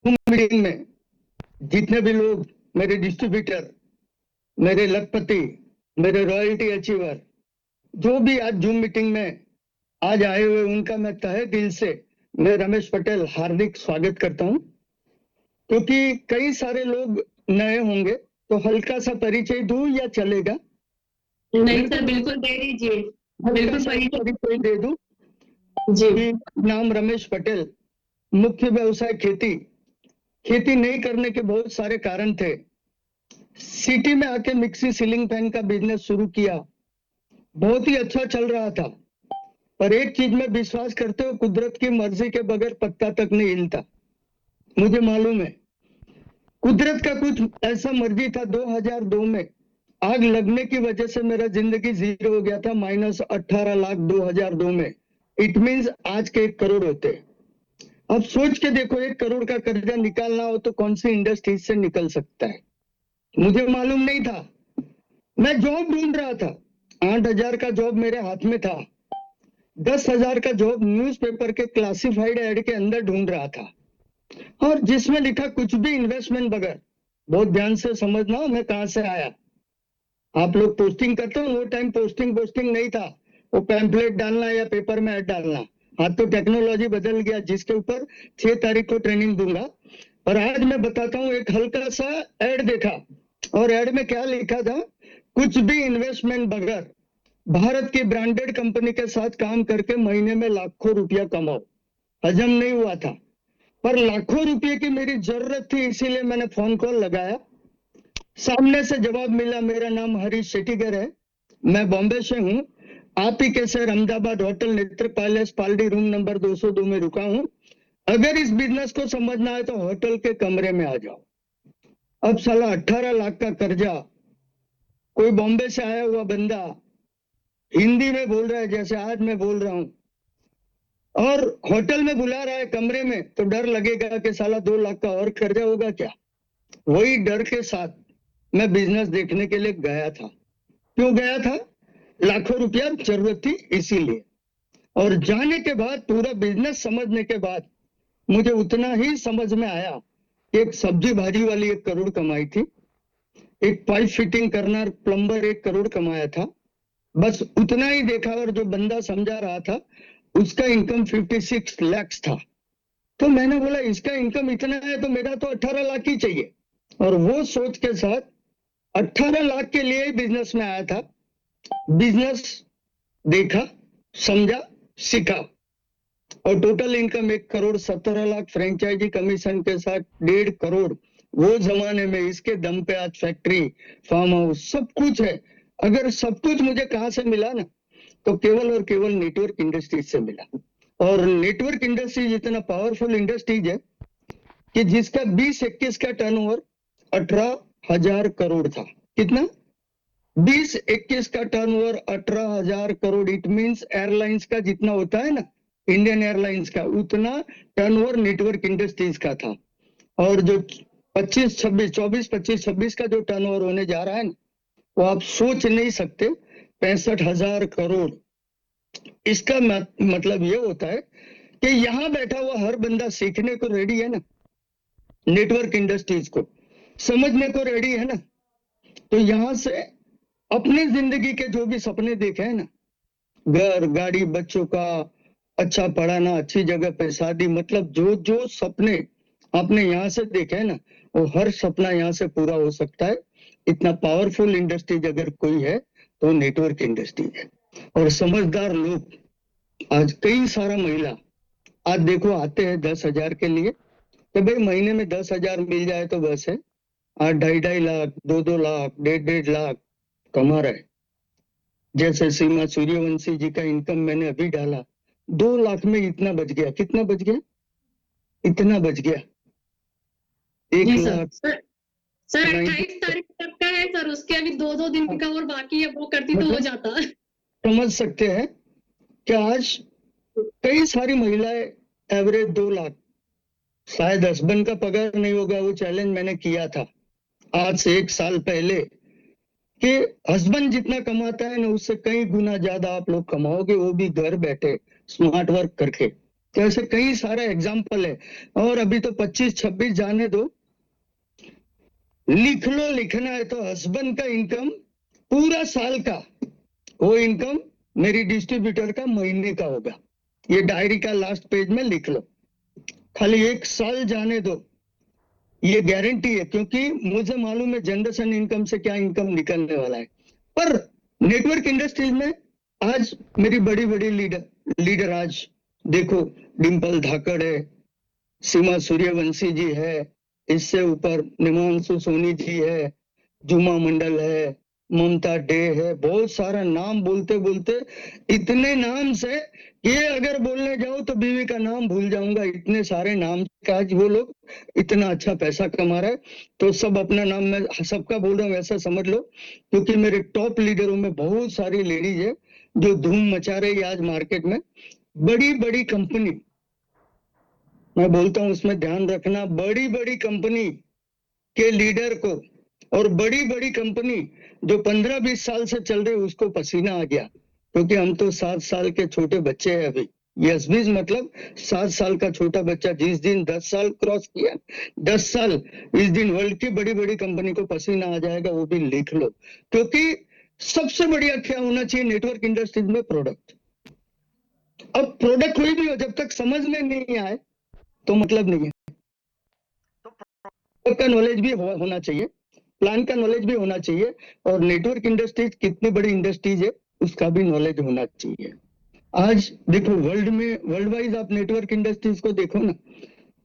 Meeting में जितने भी लोग, मेरे डिस्ट्रीब्यूटर, मेरे लखपति, मेरे रॉयल्टी अचीवर, जो भी आज जूम मीटिंग में आज आए हुए, उनका मैं तहे दिल से मैं रमेश पटेल हार्दिक स्वागत करता हूं। क्योंकि कई सारे लोग नए होंगे, तो हल्का सा परिचय दूं या चलेगा? नहीं सर, बिल्कुल दे दीजिए, बिल्कुल परिचय दे दूं जी। कि नाम रमेश पटेल, मुख्य व्यवसाय खेती। खेती नहीं करने के बहुत सारे कारण थे। सिटी में आके मिक्सी सीलिंग फैन का बिजनेस शुरू किया, बहुत ही अच्छा चल रहा था। पर एक चीज में विश्वास करते हो, कुदरत की मर्जी के बगैर पत्ता तक नहीं हिलता। मुझे मालूम है कुदरत का कुछ ऐसा मर्जी था। 2002 में आग लगने की वजह से मेरा जिंदगी जीरो हो गया था, -18 लाख 2002 में। इट मीन्स आज के 1 करोड़ होते। अब सोच के देखो, 1 करोड़ का कर्जा निकालना हो तो कौन सी इंडस्ट्रीज से निकल सकता है? मुझे मालूम नहीं था। मैं जॉब ढूंढ रहा था, 8,000 का जॉब मेरे हाथ में था, 10,000 का जॉब न्यूज़पेपर के क्लासिफाइड एड के अंदर ढूंढ रहा था, और जिसमें लिखा कुछ भी इन्वेस्टमेंट बगैर। बहुत ध्यान से समझना मैं कहां से आया। आप लोग पोस्टिंग करते हो, वो टाइम पोस्टिंग नहीं था, वो पैम्पलेट डालना या पेपर में ऐड डालना। आज तो टेक्नोलॉजी बदल गया, जिसके ऊपर 6 तारीख को ट्रेनिंग दूंगा। और आज मैं बताता हूँ, एक हल्का सा ऐड देखा, और ऐड में क्या लिखा था, कुछ भी इन्वेस्टमेंट बगैर भारत की ब्रांडेड कंपनी के साथ काम करके महीने में लाखों रुपया कमाओ। हजम नहीं हुआ था, पर लाखों रुपए की मेरी जरूरत थी, इसीलिए मैंने फोन कॉल लगाया। सामने से जवाब मिला, मेरा नाम हरीश शेट्टीगर है, मैं बॉम्बे से हूँ, आप ही के शहर अहमदाबाद होटल नेत्र पैलेस पालडी रूम नंबर 202 में रुका हूँ। अगर इस बिजनेस को समझना है तो होटल के कमरे में आ जाओ। अब साला 18 लाख का कर्जा, कोई बॉम्बे से आया हुआ बंदा हिंदी में बोल रहा है जैसे आज मैं बोल रहा हूं, और होटल में बुला रहा है कमरे में, तो डर लगेगा कि साला 2 लाख का और कर्जा होगा क्या। वही डर के साथ मैं बिजनेस देखने के लिए गया था। क्यों गया था? लाखों रुपया जरूरत थी इसीलिए। और जाने के बाद, पूरा बिजनेस समझने के बाद, मुझे उतना ही समझ में आया कि एक सब्जी भाजी वाली 1 करोड़ कमाई थी, एक पाइप फिटिंग करना प्लम्बर 1 करोड़ कमाया था, बस उतना ही देखा। और जो बंदा समझा रहा था उसका इनकम 56 लाख था। तो मैंने बोला, इसका इनकम इतना है तो मेरा तो 18 लाख ही चाहिए। और वो सोच के साथ 18 लाख के लिए ही बिजनेस में आया था। बिजनेस देखा, समझा, सीखा, और total income 1 crore 17 lakh, franchisee commission के साथ 1.5 करोड़। वो जमाने में इसके दम पे आज फैक्ट्री, फार्म हाउस, सब कुछ है। अगर सब कुछ मुझे कहां से मिला ना, तो केवल और केवल नेटवर्क इंडस्ट्रीज से मिला। और नेटवर्क इंडस्ट्रीज इतना पावरफुल इंडस्ट्रीज है कि जिसका 20-21 का टर्नओवर 18,000 करोड़ था। कितना? 20-21 का turnover 18,000 crore. It means airlines का जितना होता है ना, इंडियन एयरलाइंस का, उतना टर्नओवर नेटवर्क इंडस्ट्रीज का था। और जो 24-25 का जो टर्नओवर होने जा रहा है ना, वो आप सोच नहीं सकते, 65,000 करोड़। इसका मतलब ये होता है कि यहां बैठा हुआ हर बंदा सीखने को रेडी है ना, नेटवर्क इंडस्ट्रीज को समझने को रेडी है ना। तो यहां से अपनी जिंदगी के जो भी सपने देखे हैं ना, घर, गाड़ी, बच्चों का अच्छा पढ़ाना, अच्छी जगह पे शादी, मतलब जो जो सपने आपने यहाँ से देखे हैं ना, वो हर सपना यहाँ से पूरा हो सकता है। इतना पावरफुल इंडस्ट्रीज अगर कोई है तो नेटवर्क इंडस्ट्री है। और समझदार लोग, आज कई सारा महिला आज देखो आते हैं 10,000 के लिए, तो भाई महीने में 10,000 मिल जाए तो बस है। आज 2.5 लाख, 2 लाख, 1.5 लाख कमा रहे। जैसे सीमा सूर्यवंशी जी का इनकम मैंने अभी डाला, 2 लाख में इतना बच गया। कितना बच गया? इतना बच गया। 1 लाख। सर 28 तारीख तक का है सर, उसके अभी 2 दिन का और बाकी है, वो करती तो हो जाता। समझ सकते हैं कि आज कई सारी महिलाएं एवरेज 2 लाख, शायद हस्बैंड का पगार नहीं होगा। वो चैलेंज मैंने किया था आज से 1 साल पहले कि हस्बैंड जितना कमाता है ना, उससे कई गुना ज्यादा आप लोग कमाओगे, वो भी घर बैठे स्मार्ट वर्क करके। तो ऐसे कई सारे एग्जाम्पल है। और अभी तो 25-26 जाने दो, लिख लो, लिखना है तो हस्बैंड का इनकम पूरा साल का, वो इनकम मेरी डिस्ट्रीब्यूटर का महीने का होगा। ये डायरी का लास्ट पेज में लिख लो, खाली 1 साल जाने दो, ये गारंटी है, क्योंकि मुझे मालूम है जनरेशन इनकम से क्या इनकम निकलने वाला है। पर नेटवर्क इंडस्ट्रीज में आज मेरी बड़ी बड़ी लीडर आज देखो, डिम्पल धाकड़ है, सीमा सूर्यवंशी जी है, इससे ऊपर निमांशु सोनी जी है, जुमा मंडल है, ममता डे है, बहुत सारा नाम बोलते बोलते इतने नाम से ये अगर बोलने जाऊं तो बीवी का नाम भूल जाऊंगा, इतने सारे नाम का आज वो लोग इतना अच्छा पैसा कमा रहा है। तो सब अपना नाम मैं सबका बोल रहा हूँ ऐसा समझ लो, क्योंकि मेरे टॉप लीडरों में बहुत सारी लेडीज है जो धूम मचा रही है आज मार्केट में। बड़ी बड़ी कंपनी मैं बोलता हूँ, उसमें ध्यान रखना, बड़ी बड़ी कंपनी के लीडर को और बड़ी बड़ी कंपनी जो 15-20 साल से चल रही उसको पसीना आ गया, क्योंकि हम तो 7 साल के छोटे बच्चे हैं अभी। यस बीज मतलब 7 साल का छोटा बच्चा, जिस दिन 10 साल क्रॉस किया, 10 साल, इस दिन वर्ल्ड की बड़ी बड़ी कंपनी को पसीना आ जाएगा, वो भी लिख लो। क्योंकि सबसे बढ़िया क्या होना चाहिए नेटवर्क इंडस्ट्रीज में? प्रोडक्ट। अब प्रोडक्ट कोई भी हो, जब तक समझ में नहीं आए तो मतलब नहीं है। तो का नॉलेज भी होना चाहिए, प्लान का नॉलेज भी होना चाहिए, और नेटवर्क इंडस्ट्रीज कितनी बड़ी इंडस्ट्रीज है उसका भी नॉलेज होना चाहिए। आज देखो वर्ल्ड में, वर्ल्ड वाइज आप नेटवर्क इंडस्ट्रीज को देखो ना,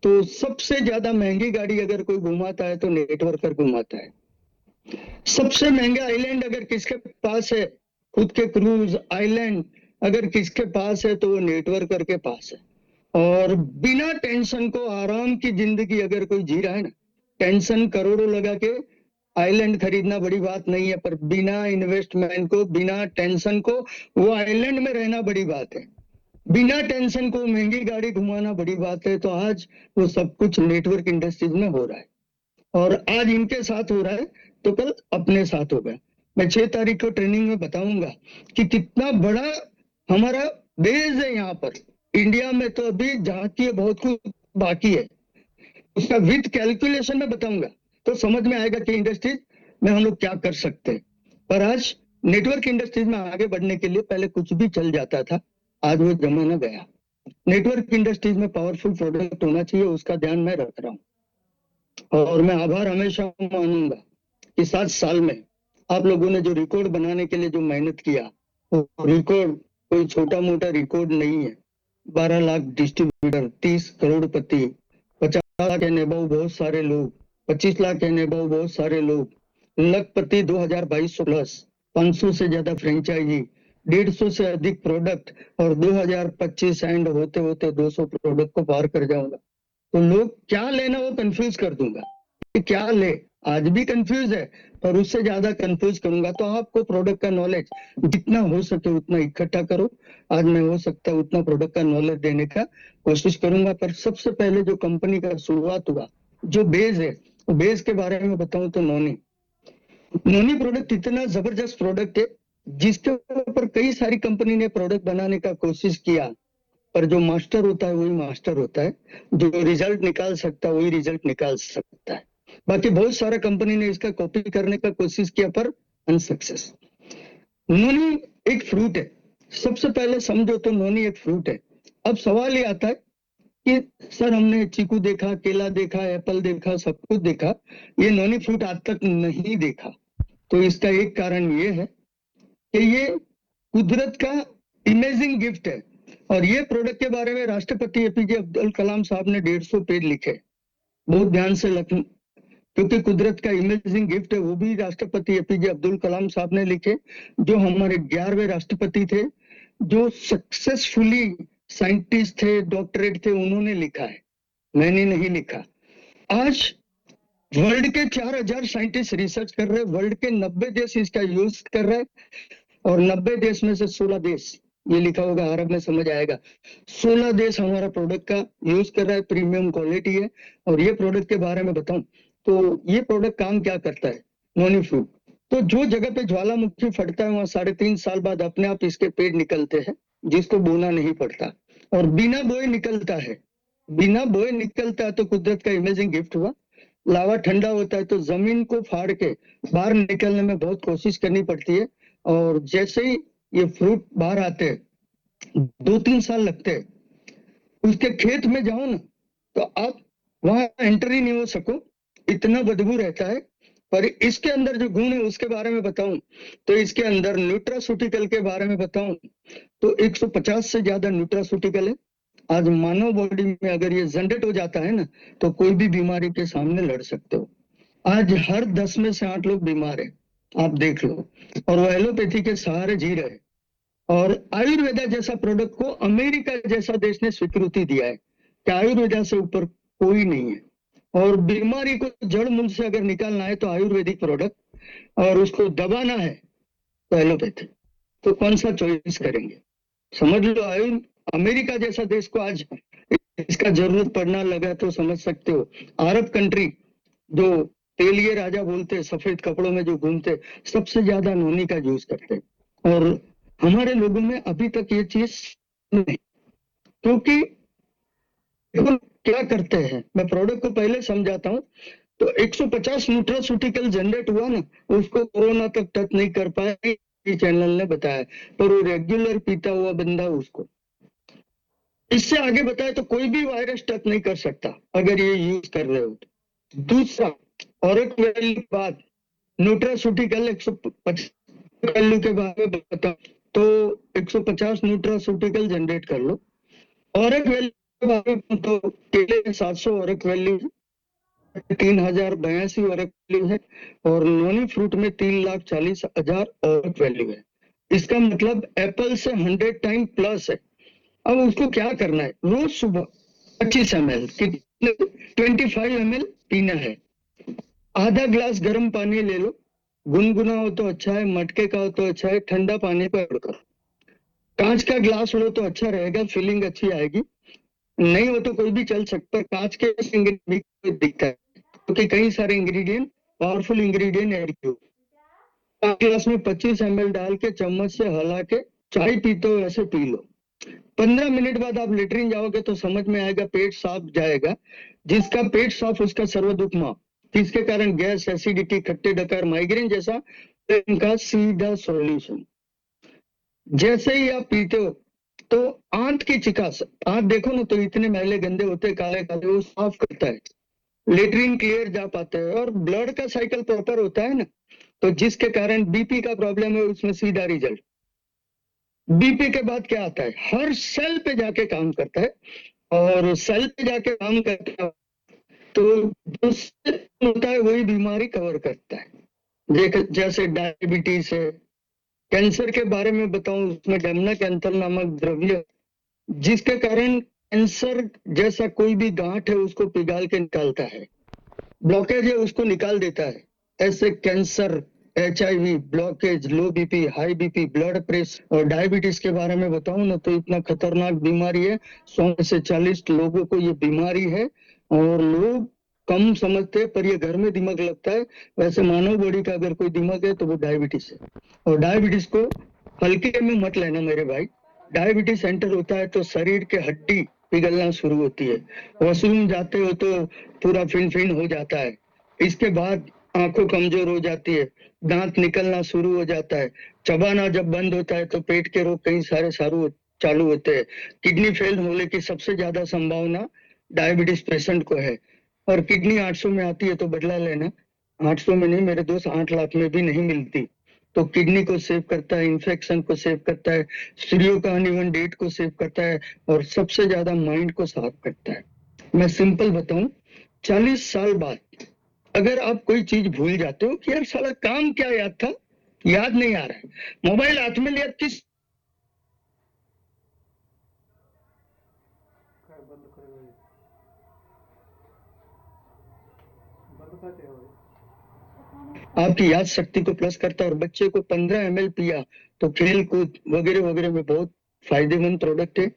तो सबसे ज्यादा महंगी गाड़ी अगर कोई घुमाता है तो नेटवर्कर घुमाता है। सबसे महंगा आइलैंड अगर किसके पास है, खुद के क्रूज आइलैंड अगर किसके पास है तो वो नेटवर्कर के पास है। और बिना टेंशन को आराम की जिंदगी अगर कोई जी रहा है ना, टेंशन करोड़ों लगा के आइलैंड खरीदना बड़ी बात नहीं है, पर बिना इन्वेस्टमेंट को, बिना टेंशन को वो आइलैंड में रहना बड़ी बात है। बिना टेंशन को महंगी गाड़ी घुमाना बड़ी बात है। तो आज वो सब कुछ नेटवर्क इंडस्ट्रीज में हो रहा है, और आज इनके साथ हो रहा है तो कल अपने साथ होगा। मैं 6 तारीख को ट्रेनिंग में बताऊंगा कि कितना बड़ा हमारा बेस है यहाँ पर इंडिया में। तो अभी झांकी बहुत कुछ बाकी है, उसका विद कैलकुलेशन में बताऊंगा तो समझ में आएगा कि इंडस्ट्रीज में हम लोग क्या कर सकते हैं। पर आज नेटवर्क इंडस्ट्रीज में आगे बढ़ने के लिए पहले कुछ भी चल जाता था, आज वो जमाना गया। नेटवर्क इंडस्ट्रीज में पावरफुल प्रोडक्ट होना चाहिए, उसका ध्यान मैं रख रहा हूँ। और मैं आभार हमेशा मानूंगा कि 7 साल में आप लोगों ने जो रिकॉर्ड बनाने के लिए जो मेहनत किया, वो रिकॉर्ड कोई छोटा मोटा रिकॉर्ड नहीं है। 12 lakh distributor, 30 Crorepati, 50 lakh and above बहुत सारे लोग, 25 लाख एंड अबव बहुत सारे लोग, लखपति 2200 प्लस, 500 से ज्यादा फ्रेंचाइजी, 150 से अधिक प्रोडक्ट, और 2025 एंड होते होते 200 प्रोडक्ट को पार कर जाऊंगा। तो लोग क्या लेना वो कंफ्यूज कर दूंगा कि क्या ले, आज भी कंफ्यूज है पर उससे ज्यादा कंफ्यूज करूंगा। तो आपको प्रोडक्ट का नॉलेज जितना हो सके उतना इकट्ठा करो। आज मैं हो सकता है उतना प्रोडक्ट का नॉलेज देने का कोशिश करूंगा। पर सबसे पहले जो कंपनी का शुरुआत हुआ, जो बेस है, वो बेस के बारे में बताऊं तो नोनी प्रोडक्ट इतना जबरदस्त प्रोडक्ट है जिसके ऊपर कई सारी कंपनी ने प्रोडक्ट बनाने का कोशिश किया, पर जो मास्टर होता है वही मास्टर होता है, जो रिजल्ट निकाल सकता है वही रिजल्ट निकाल सकता है। बाकी बहुत सारा कंपनी ने इसका कॉपी करने का कोशिश किया पर अनसक्सेस। नोनी एक फ्रूट है, सबसे पहले समझो तो नोनी एक फ्रूट है। अब सवाल ये आता है कि सर हमने चीकू देखा, केला देखा, एप्पल देखा, सब कुछ देखा, ये नोनी फ्रूट आज तक नहीं देखा। तो इसका एक कारण ये है कि ये कुदरत का इमेजिंग गिफ्ट है। और ये प्रोडक्ट के बारे में राष्ट्रपति एपीजे अब्दुल कलाम साहब ने 150 पेज लिखे, बहुत ध्यान से लिखना, क्योंकि कुदरत का इमेजिंग गिफ्ट है। वो भी राष्ट्रपति एपीजे अब्दुल कलाम साहब ने लिखे, जो हमारे 11वें राष्ट्रपति थे, जो सक्सेसफुली साइंटिस्ट थे, डॉक्टरेट थे, उन्होंने लिखा है, मैंने नहीं लिखा। आज वर्ल्ड के 4000 साइंटिस्ट रिसर्च कर रहे हैं, वर्ल्ड के 90 देश इसका यूज कर रहे हैं, और 90 देश में से 16 देश, ये लिखा होगा अरब में समझ आएगा, 16 देश हमारा प्रोडक्ट का यूज कर रहा है, प्रीमियम क्वालिटी है। और ये प्रोडक्ट के बारे में बताऊं तो ये प्रोडक्ट काम क्या करता है, नोनी फ्रूट। तो जो जगह पे ज्वालामुखी फटता है वहां 3.5 साल बाद अपने आप इसके पेड़ निकलते हैं, जिसको बोना नहीं पड़ता। और बिना बोए निकलता है। बिना बोए निकलता है तो कुदरत का अमेजिंग गिफ्ट हुआ। लावा ठंडा होता है तो जमीन को फाड़ के बाहर निकलने में बहुत कोशिश करनी पड़ती है, और जैसे ही ये फ्रूट बाहर आते हैं 2-3 साल लगते हैं। उसके खेत में जाओ ना तो आप वहां एंटर ही नहीं हो सको, इतना बदबू रहता है। पर इसके अंदर जो गुण है उसके बारे में बताऊं तो इसके अंदर न्यूट्रास्यूटिकल के बारे में बताऊं तो 150 से ज्यादा न्यूट्रास्यूटिकल है। आज मानव बॉडी में अगर ये जनरेट हो जाता है ना तो कोई भी बीमारी के सामने लड़ सकते हो। आज हर 10 में से 8 लोग बीमार है, आप देख लो, और वो एलोपैथी के सहारे जी रहे। और आयुर्वेदा जैसा प्रोडक्ट को अमेरिका जैसा देश ने स्वीकृति दिया है कि आयुर्वेदा से ऊपर कोई नहीं है, और बीमारी को जड़ मूल से अगर निकालना है तो आयुर्वेदिक प्रोडक्ट, और उसको दबाना है तो एलोपैथी। तो कौन सा चॉइस करेंगे? समझ लो, अमेरिका जैसा देश को आज इसका जरूरत पड़ना लगा तो समझ सकते हो। अरब कंट्री जो तेलिए राजा बोलते, सफेद कपड़ों में जो घूमते, सबसे ज्यादा नोनी का यूज करते, और हमारे लोगों में अभी तक ये चीज नहीं। क्योंकि देखो क्या करते हैं, मैं प्रोडक्ट को पहले समझाता हूँ। तो 150 न्यूट्रास्यूटिकल जनरेट हुआ ना, उसको कोरोना तक टच नहीं कर पाए, चैनल ने बताया, पर वो रेगुलर पीता हुआ बंदा उसको इससे आगे बताए तो कोई भी वायरस टच नहीं कर सकता अगर ये यूज कर रहे हो तो। दूसरा, और एक वैल्यू के बाद न्यूट्रास्यूटिकल 150 वैल्यू के बारे में बताऊं तो 150 न्यूट्रास्यूटिकल जनरेट कर लो। और एक वैल्यू के बारे में तो केले 700 और एक वैल्यू 3082 और एक वैल्यू है, और नोनी फ्रूट में 3,40,000 और एक वैल्यू है। इसका मतलब एप्पल से 100 टाइम प्लस है। अब उसको क्या करना है, रोज सुबह 25 ml कितने 25 ml पीना है। आधा ग्लास गर्म पानी ले लो, गुनगुना हो तो अच्छा है, मटके का हो तो अच्छा है, ठंडा पानी पर उड़कर। कांच का ग्लास लो तो अच्छा रहेगा, फीलिंग अच्छी आएगी। नहीं हो तो कोई भी चल सकता है, कांच के इंग्रेडिएंट दिखता है क्योंकि कई सारे इंग्रेडिएंट, पावरफुल इंग्रेडिएंट ऐड किए। ग्लास में 25 ml डाल के चम्मच से हला के चाय पीते हो ऐसे पी लो। 15 मिनट बाद आप लेटरिन जाओगे तो समझ में आएगा, पेट साफ जाएगा। जिसका पेट साफ उसका सर्व दुख माफ, जिसके कारण गैस, एसिडिटी, खट्टे डकार, माइग्रेन जैसा इनका सीधा सॉल्यूशन। जैसे ही आप पीते हो तो आंत की चिकास, आंत देखो ना तो इतने मैले गंदे होते हैं, काले काले, वो साफ करता है, लेटरिन क्लियर जा पाते हैं, और ब्लड का साइकिल प्रॉपर होता है ना, तो जिसके कारण बीपी का प्रॉब्लम है उसमें सीधा रिजल्ट। बीपी के बाद क्या आता है, हर सेल पे जाके काम करता है, और सेल पे जाके काम करता है तो जो सेल होता है वही बीमारी कवर करता है। जैसे डायबिटीज है, कैंसर के बारे में बताऊं, उसमें डेमना कैंथर नामक द्रव्य जिसके कारण कैंसर जैसा कोई भी गांठ है उसको पिघाल के निकालता है, ब्लॉकेज है उसको निकाल देता है। ऐसे कैंसर, HIV, ब्लॉकेज, लो BP, high BP, blood pressure और डायबिटीज के बारे में बताऊं ना तो इतना खतरनाक बीमारी है, 100 से 40 लोगों को ये बीमारी है, और लोग कम समझते हैं पर ये घर में दिमाग लगता है। वैसे मानव बॉडी का अगर कोई दिमाग है तो वो डायबिटीज है, और डायबिटीज को हल्के में मत लेना मेरे भाई। डायबिटीज सेंटर होता है तो शरीर के हड्डी पिघलना शुरू होती है, वॉशरूम जाते हो तो पूरा फिन फिन हो जाता है, इसके बाद आंखों कमजोर हो जाती है, दांत निकलना शुरू हो जाता है, चबाना जब बंद होता है तो पेट के रोग कई सारे चालू होते हैं। किडनी फेल होने की सबसे ज्यादा संभावना डायबिटीज पेशेंट को है, और किडनी 800 में आती है तो बदला लेना, 800 में नहीं मेरे दोस्त, 8 लाख में भी नहीं मिलती। तो किडनी को सेव करता है, इन्फेक्शन को सेव करता है, स्त्रियों का अनइवन डेट को सेव करता है, और सबसे ज्यादा माइंड को साफ करता है। मैं सिंपल बताऊं, 40 साल बाद अगर आप कोई चीज भूल जाते हो कि यार साला काम क्या याद था, याद नहीं आ रहा है, मोबाइल हाथ में लिया किस आपकी याद शक्ति को प्लस करता है, और बच्चे को 15 ml पिया तो खेल कूद वगैरह वगैरह में बहुत फायदेमंद प्रोडक्ट है।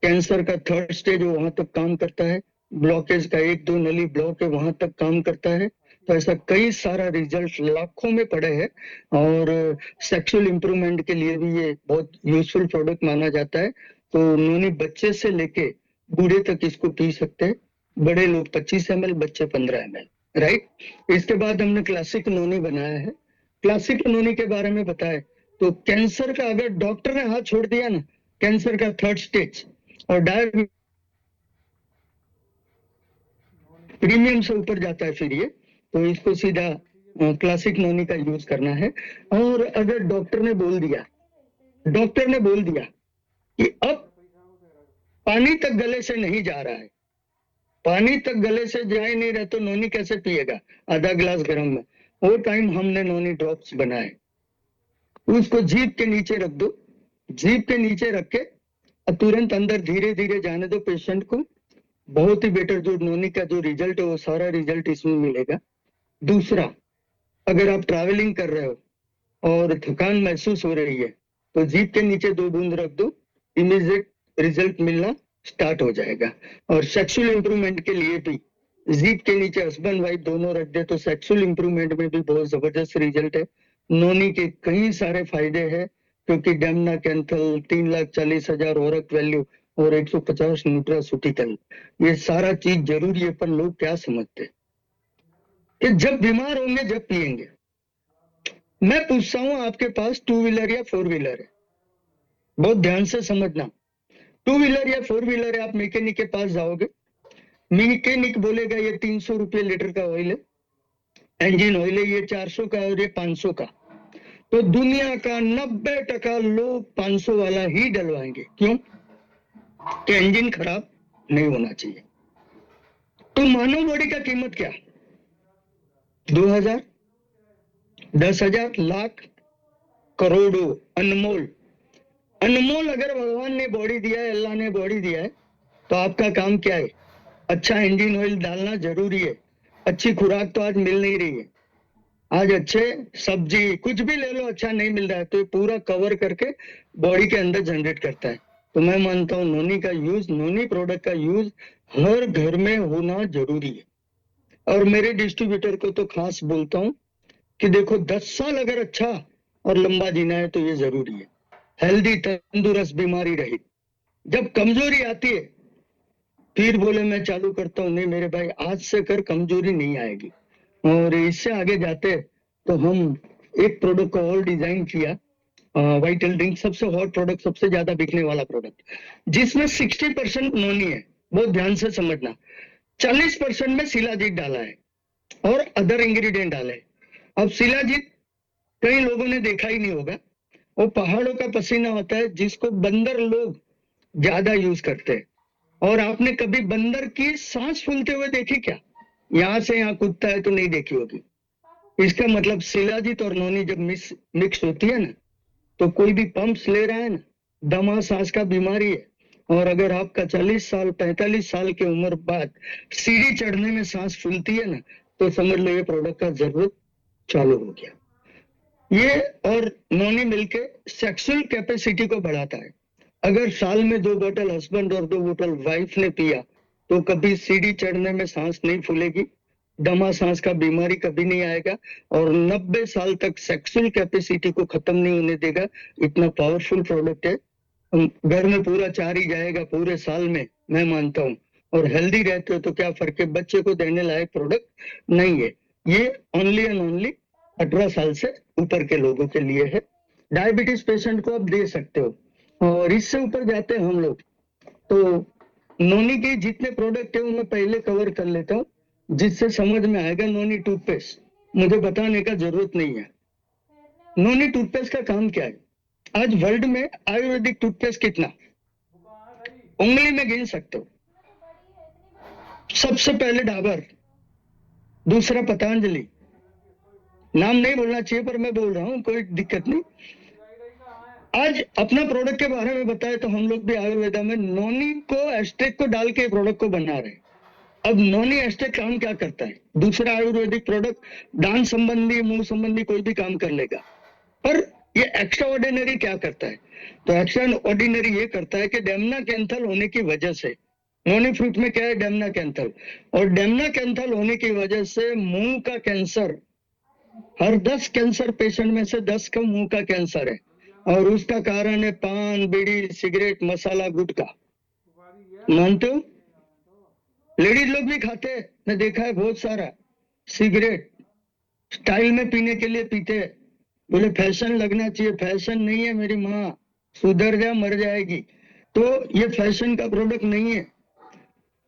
कैंसर का 3rd स्टेज वहां तक काम करता है, ब्लॉकेज का 1-2 नली ब्लॉक है वहां तक काम करता है। तो ऐसा कई सारा रिजल्ट लाखों में पड़े हैं, और सेक्सुअल इंप्रूवमेंट के लिए भी ये बहुत यूजफुल प्रोडक्ट माना जाता है। तो नोनी बच्चे से लेके बूढ़े तक इसको पी सकते हैं। बड़े लोग 25 ml, बच्चे 15 ml, राइट। इसके बाद हमने क्लासिक नोनी बनाया है। क्लासिक नोनी के बारे में बताए तो कैंसर का अगर डॉक्टर ने हाथ छोड़ दिया ना, कैंसर का 3rd स्टेज और डायबिटीज प्रीमियम से ऊपर जाता है फिर ये, तो इसको सीधा क्लासिक नोनी का यूज करना है। और अगर डॉक्टर ने बोल दिया कि अब पानी तक गले से नहीं जा रहा है, पानी तक गले से जा ही नहीं रहा, तो नोनी कैसे पिएगा आधा ग्लास गर्म में, वो टाइम हमने नोनी ड्रॉप्स बनाए। उसको जीभ के नीचे रख दो, जीभ के नीचे रख के तुरंत अंदर धीरे धीरे जाने दो पेशेंट को। बहुत ही बेटर जो नोनी का जो रिजल्ट है वो सारा रिजल्ट इसमें मिलेगा। दूसरा, अगर आप ट्रैवलिंग कर रहे हो और थकान महसूस हो रही है तो जीभ के नीचे 2 बूंद रख दो, इमीडिएट रिजल्ट मिलना स्टार्ट हो जाएगा। और सेक्सुअल इंप्रूवमेंट के लिए भी जीभ के नीचे हस्बैंड वाइफ दोनों रख दे तो सेक्सुअल इंप्रूवमेंट में भी बहुत जबरदस्त रिजल्ट है। नोनी के कई सारे फायदे हैं, क्योंकि डेमना कैंथल 3,40,000 ओरक वैल्यू और 150 न्यूट्रास्यूटिकल, ये सारा चीज जरूरी है। पर लोग क्या समझते कि जब बीमार होंगे जब पिएंगे। मैं पूछता हूं आपके पास 2 व्हीलर या 4 व्हीलर है, बहुत ध्यान से समझना। 2 व्हीलर या 4 व्हीलर है, आप मैकेनिक के पास जाओगे, मैकेनिक बोलेगा ये 300 रुपये लीटर का ऑयल है, इंजन ऑयल है, ये 400 का और ये 500 का। तो दुनिया का 90% लोग 500 वाला ही डलवाएंगे। क्यों? कि इंजन खराब नहीं होना चाहिए। तो मानव बॉडी का कीमत क्या? 2,000, 10,000, लाख, करोड़ों, अनमोल। अनमोल अगर भगवान ने बॉडी दिया है, अल्लाह ने बॉडी दिया है, तो आपका काम क्या है? अच्छा इंजन ऑयल डालना जरूरी है। अच्छी खुराक तो आज मिल नहीं रही है, आज अच्छे सब्जी कुछ भी ले लो अच्छा नहीं मिल रहा है, तो ये पूरा कवर करके बॉडी के अंदर जनरेट करता है। तो मैं मानता हूँ नोनी का यूज, नोनी प्रोडक्ट का यूज हर घर में होना जरूरी है। और मेरे डिस्ट्रीब्यूटर को तो खास बोलता हूँ कि देखो 10 साल अगर अच्छा और लंबा जीना है तो ये जरूरी है। हेल्दी, तंदुरुस्त, बीमारी रहित। जब कमजोरी आती है फिर बोले मैं चालू करता हूँ, नहीं मेरे भाई आज से कर, कमजोरी नहीं आएगी। और इससे आगे जाते तो हम एक प्रोडक्ट को और डिजाइन किया, वाइटल ड्रिंक, सबसे हॉट प्रोडक्ट, सबसे ज्यादा बिकने वाला प्रोडक्ट, जिसमें 60% नोनी है। बहुत ध्यान से समझना, 40% में शिलाजीत डाला है और अदर इंग्रेडिएंट डाले। अब शिलाजीत कई लोगों ने देखा ही नहीं होगा, वो पहाड़ों का पसीना होता है जिसको बंदर लोग ज्यादा यूज करते हैं। और आपने कभी बंदर की सांस फूलते हुए देखी क्या? यहां से यहाँ कूदता है तो नहीं देखी होगी। इसका मतलब शिलाजीत और नोनी जब मिक्स होती है ना, तो कोई भी पंप्स ले रहा है ना, दमा सांस का बीमारी है, और अगर आपका 40 साल 45 साल की उम्र बाद सीढ़ी चढ़ने में सांस फूलती है ना, तो समझ लो ये प्रोडक्ट का जरूरत चालू हो गया। ये और नोनी मिलके सेक्सुअल कैपेसिटी को बढ़ाता है। अगर साल में 2 बोतल हस्बैंड और 2 बोतल वाइफ ने पिया तो कभी सीढ़ी चढ़ने में सांस नहीं फूलेगी, दमा सांस का बीमारी कभी नहीं आएगा, और 90 साल तक सेक्सुअल कैपेसिटी को खत्म नहीं होने देगा। इतना पावरफुल प्रोडक्ट है, घर में पूरा चार ही जाएगा पूरे साल में, मैं मानता हूँ। और हेल्दी रहते हो तो क्या फर्क है, बच्चे को देने लायक प्रोडक्ट नहीं है ये, ओनली एंड ओनली 18 साल से ऊपर के लोगों के लिए है। डायबिटीज पेशेंट को आप दे सकते हो। और इससे ऊपर जाते हैं हम लोग, तो नोनी के जितने प्रोडक्ट है वो मैं पहले कवर कर लेता हूँ, जिससे समझ में आएगा। नोनी टूथपेस्ट मुझे बताने का जरूरत नहीं है। नोनी टूथपेस्ट का काम क्या है? आज वर्ल्ड में आयुर्वेदिक टूथपेस्ट कितना, उंगली में गिन सकते हो। सबसे पहले डाबर, दूसरा पतंजलि, नाम नहीं बोलना चाहिए पर मैं बोल रहा हूँ, कोई दिक्कत नहीं। आज अपना प्रोडक्ट के बारे में बताए तो हम लोग भी आयुर्वेदा में नोनी को एस्ट्रिक को डाल के प्रोडक्ट को बना रहे हैं। अब नोनी एस्ट्रिक काम क्या करता है? दूसरा आयुर्वेदिक प्रोडक्ट दांत संबंधी, मुंह संबंधी कोई भी काम कर लेगा, पर ये एक्स्ट्रा ऑर्डिनरी क्या करता है? तो एक्स्ट्रा ऑर्डिनरी ये करता है कि डेमना कैंथल होने की वजह से, नोनी फ्रूट में क्या है? डेमना कैंथल, और डेमना कैंथल होने की वजह से मुंह का कैंसर, हर 10 कैंसर पेशेंट में से 10 का मुंह का कैंसर है। और उसका कारण है पान, बीड़ी, सिगरेट, मसाला, गुटखा। मानते हो? लेडीज लोग भी खाते हैं, मैं देखा है बहुत सारा। सिगरेट स्टाइल में पीने के लिए पीते हैं, बोले फैशन लगना चाहिए। फैशन नहीं है मेरी माँ, सुधर जा मर जाएगी। तो ये फैशन का प्रोडक्ट नहीं है।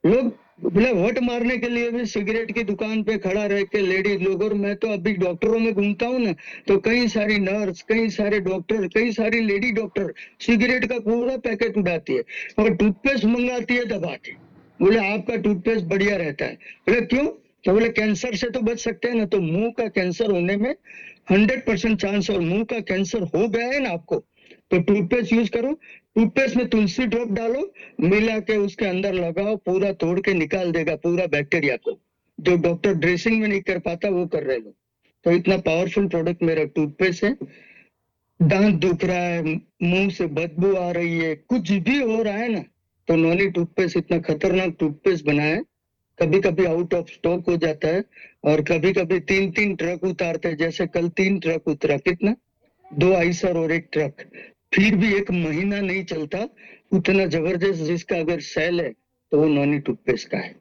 लोग बोले वोट मारने के लिए भी सिगरेट की दुकान पे खड़ा रह के लेडीज लोग, और मैं तो अभी डॉक्टरों में घूमता हूँ ना, तो कई सारी नर्स, कई सारे डॉक्टर, कई सारी लेडी डॉक्टर सिगरेट का पूरा पैकेट उड़ाती है और टूथपेस्ट मंगाती है दबा के। बोले आपका टूथपेस्ट बढ़िया रहता है। बोले क्यों? तो बोले कैंसर से तो बच सकते हैं ना। तो मुंह का कैंसर होने में 100% चांस, और मुंह का कैंसर हो गया है ना आपको, तो टूथपेस्ट यूज करो। टूथपेस्ट में तुलसी ड्रॉप डालो, मिला के उसके अंदर लगाओ, पूरा तोड़ के निकाल देगा पूरा बैक्टीरिया को। जो डॉक्टर ड्रेसिंग में नहीं कर पाता वो कर रहे लोग। तो इतना पावरफुल प्रोडक्ट मेरा टूथपेस्ट है। दांत दुख रहा है, मुंह से बदबू आ रही है, कुछ भी हो रहा है ना, तो नॉनी टूथपेस्ट इतना खतरनाक टूथपेस्ट बना है। कभी कभी आउट ऑफ स्टॉक हो जाता है, और कभी कभी 3-3 ट्रक उतारते हैं। जैसे कल 3 ट्रक उतरा, कितना, 2 आइसर और 1 ट्रक, फिर भी 1 महीना नहीं चलता। उतना जबरदस्त जिसका अगर सेल है तो वो नॉनी टूथपेस्ट का है।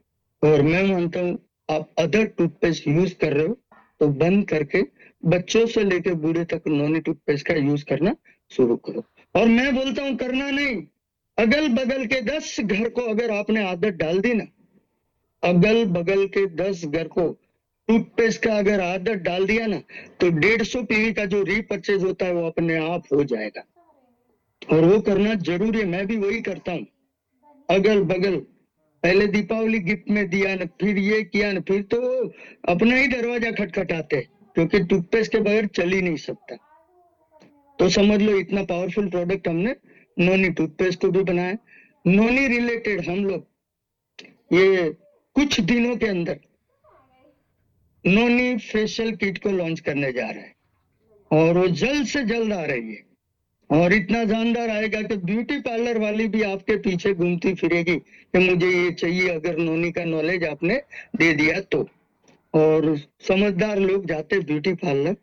और मैं मानता हूँ आप अदर टूथपेस्ट यूज कर रहे हो तो बंद करके बच्चों से लेकर बूढ़े तक नॉनी टूथपेस्ट का यूज करना शुरू करो। और मैं बोलता हूँ करना नहीं, अगल बगल के 10 घर को अगर आपने आदत डाल दी ना, अगल बगल के 10 घर को टूथपेस्ट का अगर आदत डाल दिया ना, तो 150 पीढ़ी का जो रीपर्चेज होता है वो अपने आप हो जाएगा। और वो करना जरूरी है, मैं भी वही करता हूँ। अगल बगल पहले दीपावली गिफ्ट में दिया ना, फिर ये किया ना, फिर तो अपना ही दरवाजा खटखटाते, क्योंकि टूथपेस्ट के बगैर चल ही नहीं सकता। तो समझ लो इतना पावरफुल प्रोडक्ट हमने नोनी टूथपेस्ट को भी बनाया। नोनी रिलेटेड हम लोग ये कुछ दिनों के अंदर नोनी फेशियल किट को लॉन्च करने जा रहे हैं, और वो जल्द से जल्द आ रही है। और इतना जानदार आएगा कि ब्यूटी पार्लर वाली भी आपके पीछे घूमती फिरेगी कि मुझे ये चाहिए, अगर नोनी का नॉलेज आपने दे दिया तो। और समझदार लोग जाते ब्यूटी पार्लर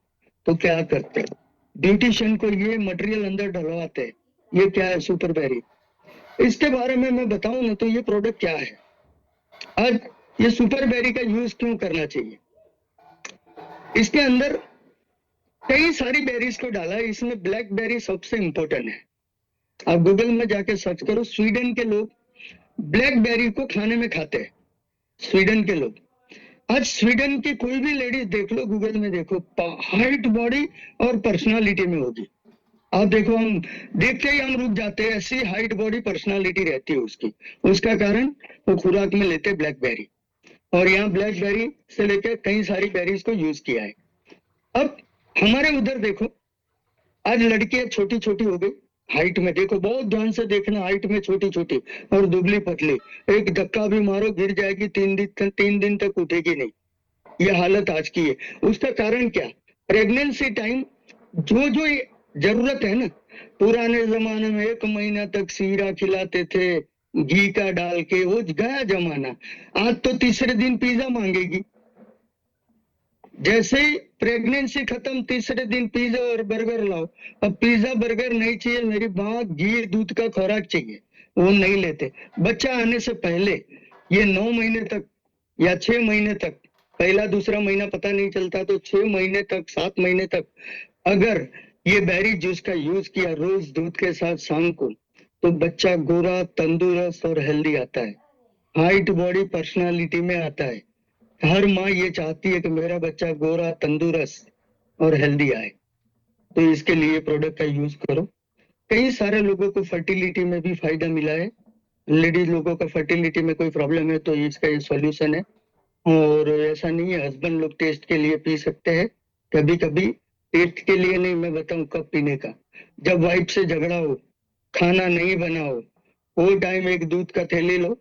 तो क्या करते, ब्यूटिशियन को ये मटेरियल अंदर डलवाते हैं। ये क्या है? Super berry. इसके बारे में मैं बताऊं ना, तो ये प्रोडक्ट क्या है। आज ये सुपर बेरी का यूज क्यों करना चाहिए, इसके अंदर कई सारी बेरीज को डाला है। इसमें ब्लैक बेरी सबसे इंपॉर्टेंट है। आप गूगल में जाके सर्च करो, स्वीडन के लोग ब्लैक बेरी को खाने में खाते हैं, स्वीडन के लोग। आज स्वीडन की कोई भी लेडीज देख लो, गूगल में देखो, हाइट, बॉडी और पर्सनालिटी में होगी। आप देखो, हम देखते ही हम रुक जाते हैं, ऐसी हाइट, बॉडी, पर्सनालिटी रहती है उसकी। उसका कारण वो खुराक में लेते ब्लैकबेरी, और यहाँ ब्लैकबेरी से लेकर कई सारी बेरीज को यूज किया है। अब हमारे उधर देखो, आज लड़कियां छोटी छोटी हो गई, हाइट में देखो, बहुत ध्यान से देखना, हाइट में छोटी छोटी और दुबली पतली। एक धक्का भी मारो गिर जाएगी, 3 दिन तक उठेगी नहीं। ये हालत आज की है। उसका कारण क्या? प्रेगनेंसी टाइम जो जो जरूरत है ना, पुराने जमाने में 1 महीना तक सीरा खिलाते थे घी का डाल के, वो गया जमाना। आज तो तीसरे दिन पिज्जा मांगेगी। जैसे ही प्रेगनेंसी खत्म, तीसरे दिन पिज्जा और बर्गर लाओ। अब पिज्जा बर्गर नहीं चाहिए मेरी माँ, घी दूध का खुराक चाहिए, वो नहीं लेते। बच्चा आने से पहले ये 9 महीने तक या 6 महीने तक, पहला दूसरा महीना पता नहीं चलता, तो 6 महीने तक, 7 महीने तक अगर ये बेरी जूस का यूज किया रोज दूध के साथ शाम को, तो बच्चा गोरा, तंदुरुस्त और हेल्दी आता है, हाइट, बॉडी, पर्सनालिटी में आता है। हर माँ ये चाहती है कि मेरा बच्चा गोरा, तंदुरुस्त और हेल्दी आए। तो इसके लिए प्रोडक्ट का यूज करो। कई सारे लोगों को फर्टिलिटी में भी फायदा मिला है। लेडीज लोगों का फर्टिलिटी में कोई प्रॉब्लम है तो इसका ये सॉल्यूशन है। और ऐसा नहीं है, हस्बैंड लोग टेस्ट के लिए पी सकते हैं, कभी कभी टेस्ट के लिए नहीं। मैं बताऊं कब पीने का, जब वाइफ से झगड़ा हो, खाना नहीं बना हो, वो टाइम एक दूध का थैली लो,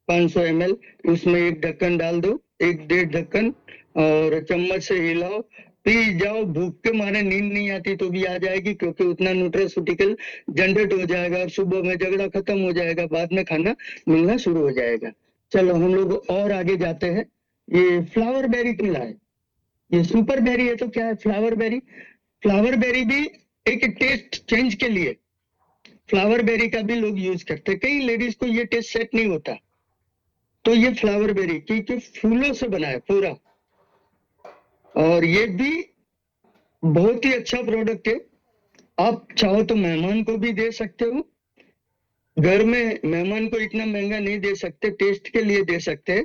500 ml, उसमें 1 ढक्कन डाल दो, 1-1.5 ढक्कन, और चम्मच से हिलाओ, पी जाओ। भूख के मारे नींद नहीं आती तो भी आ जाएगी, क्योंकि उतना न्यूट्रास्यूटिकल जनरेट हो जाएगा, और सुबह में झगड़ा खत्म हो जाएगा, बाद में खाना मिलना शुरू हो जाएगा। चलो हम लोग और आगे जाते हैं। ये फ्लावर बेरी क्यों लाए? ये सुपर बेरी है तो क्या है फ्लावर बेरी? फ्लावर बेरी भी एक टेस्ट चेंज के लिए फ्लावर बेरी का भी लोग यूज करते हैं। कई लेडीज को ये टेस्ट सेट नहीं होता, तो ये फ्लावर बेरी क्योंकि फूलों से बना है पूरा, और ये भी बहुत ही अच्छा प्रोडक्ट है। आप चाहो तो मेहमान को भी दे सकते हो, घर में मेहमान को इतना महंगा नहीं दे सकते, टेस्ट के लिए दे सकते हैं,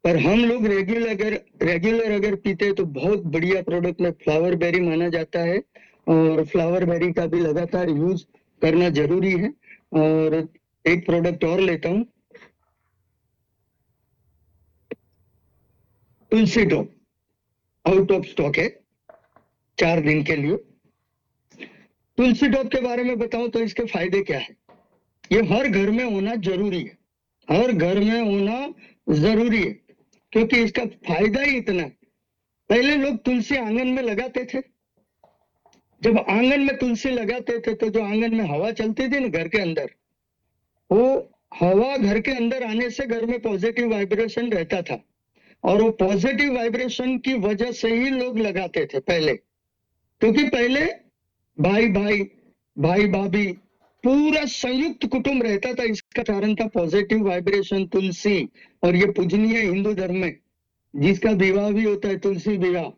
पर हम लोग रेगुलर अगर पीते हैं तो बहुत बढ़िया प्रोडक्ट में फ्लावर बेरी माना जाता है, और फ्लावर बेरी का भी लगातार यूज करना जरूरी है। और एक प्रोडक्ट और लेता हूं, तुलसी ड्रॉप, आउट ऑफ स्टॉक है 4 दिन के लिए। तुलसी ड्रॉप के बारे में बताऊं तो इसके फायदे क्या है। ये हर घर में होना जरूरी है, हर घर में होना जरूरी है, क्योंकि इसका फायदा ही इतना है। पहले लोग तुलसी आंगन में लगाते थे, जब आंगन में तुलसी लगाते थे तो जो आंगन में हवा चलती थी ना घर के अंदर, वो हवा घर के अंदर आने से घर में पॉजिटिव वाइब्रेशन रहता था, और वो पॉजिटिव वाइब्रेशन की वजह से ही लोग लगाते थे पहले, क्योंकि पहले भाई भाई भाई भाभी पूरा संयुक्त कुटुंब रहता था। इसका कारण था पॉजिटिव वाइब्रेशन, तुलसी। और ये पूजनीय हिंदू धर्म में जिसका विवाह भी होता है तुलसी विवाह,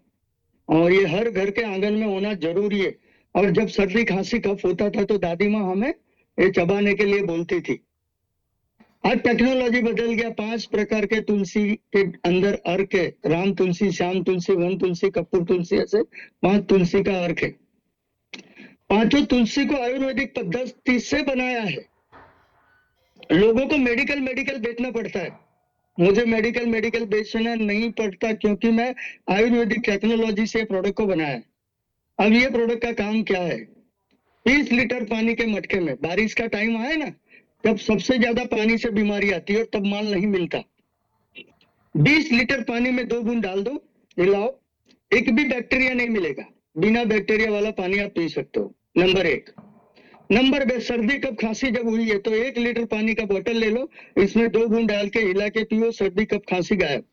और ये हर घर के आंगन में होना जरूरी है। और जब सर्दी खांसी कफ होता था तो दादी माँ हमें ये चबाने के लिए बोलती थी। आज टेक्नोलॉजी बदल गया, 5 प्रकार के तुलसी के अंदर अर्क है, राम तुलसी, श्याम तुलसी, वन तुलसी, कपूर तुलसी, ऐसे 5 तुलसी का अर्क है। पांचों तुलसी को आयुर्वेदिक पद्धति से बनाया है। लोगों को मेडिकल बेचना पड़ता है, मुझे मेडिकल बेचना नहीं पड़ता, क्योंकि मैं आयुर्वेदिक टेक्नोलॉजी से प्रोडक्ट को बनाया। अब ये प्रोडक्ट का काम क्या है, 20 लीटर पानी के मटके में, बारिश का टाइम आए ना तब सबसे ज्यादा पानी से बीमारी आती है और तब माल नहीं मिलता। 20 लीटर पानी में 2 बूंद डाल दो, हिलाओ, एक भी बैक्टीरिया नहीं मिलेगा, बिना बैक्टीरिया वाला पानी आप पी सकते हो। नंबर 1। नंबर 2, सर्दी कब खांसी जब हुई है तो 1 लीटर पानी का बोतल ले लो, इसमें 2 बूंद डाल के हिला के पियो, सर्दी कब खांसी गायब।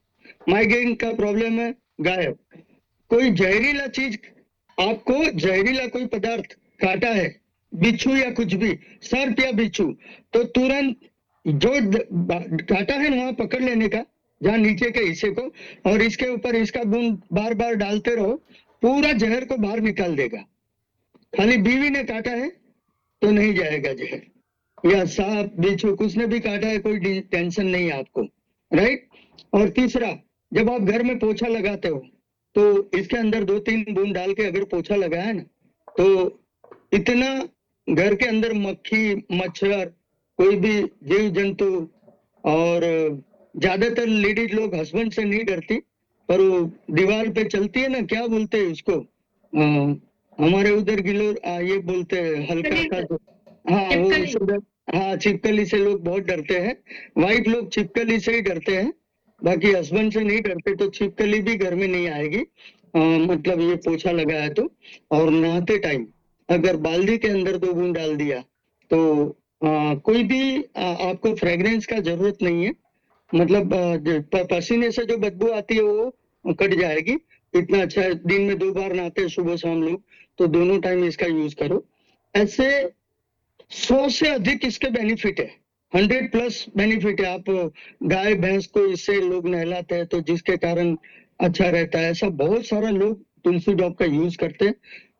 माइग्रेन का प्रॉब्लम है, गायब। कोई जहरीला चीज, आपको जहरीला कोई पदार्थ काटा है, बिच्छू या कुछ भी, सर्प या बिच्छू, तो तुरंत जो काटा है ना वहां पकड़ लेने का, जहां नीचे के हिस्से को, और इसके ऊपर इसका बूंद बार बार डालते रहो, पूरा जहर को बाहर निकाल देगा। खाली बीवी ने काटा है तो नहीं जाएगा जहर, या सांप बिच्छू कुछ ने भी काटा है, कोई टेंशन नहीं है आपको, राइट। और तीसरा, जब आप घर में पोछा लगाते हो तो इसके अंदर 2-3 बूंद डाल के अगर पोछा लगाया ना तो इतना घर के अंदर मक्खी मच्छर कोई भी जीव जंतु, और ज्यादातर लेडीज लोग हस्बैंड से नहीं डरती, पर वो दीवार पे चलती है ना, क्या बोलते हैं उसको, हमारे उधर गिलोर ये बोलते हैं हल्का का जो, हाँ वो, हाँ छिपकली से लोग बहुत डरते हैं। वाइट लोग छिपकली से ही डरते हैं, बाकी हस्बैंड से नहीं डरते, तो छिपकली भी घर में नहीं आएगी, मतलब ये पोछा लगाया तो। और नहाते टाइम अगर बाल्टी के अंदर 2 बूंद डाल दिया तो कोई भी आपको फ्रेग्रेंस का जरूरत नहीं है, मतलब पसीने से जो बदबू आती है वो कट जाएगी। इतना अच्छा है, दिन में 2 बार नहाते हैं, सुबह शाम लोग, तो दोनों टाइम इसका यूज करो। ऐसे 100 से अधिक इसके बेनिफिट है, 100+ बेनिफिट है। आप गाय भैंस को इससे लोग नहलाते हैं तो जिसके कारण अच्छा रहता है। ऐसा बहुत सारा लोग तुलसी ड्रॉप का यूज करते हैं।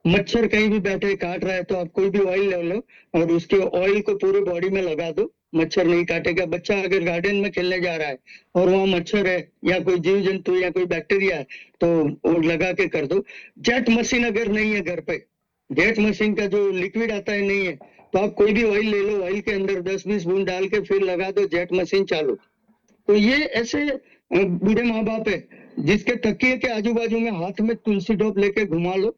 मच्छर कहीं भी बैठे काट रहा है तो आप कोई भी ऑयल ले लो और उसके ऑयल को पूरे बॉडी में लगा दो, मच्छर नहीं काटेगा। बच्चा अगर गार्डन में खेलने जा रहा है और वहां मच्छर है या कोई जीव जंतु या कोई बैक्टीरिया है तो वो लगा के कर दो। जेट मशीन अगर नहीं है घर पे, जेट मशीन का जो लिक्विड आता है नहीं है, तो आप कोई भी ऑयल ले लो, ऑयल के अंदर 10-20 बूंद डाल के फिर लगा दो, जेट मशीन चालू। तो ये ऐसे बूढ़े माँ बाप है जिसके तकिए के आजू बाजू में हाथ में तुलसी ड्रॉप लेके घुमा लो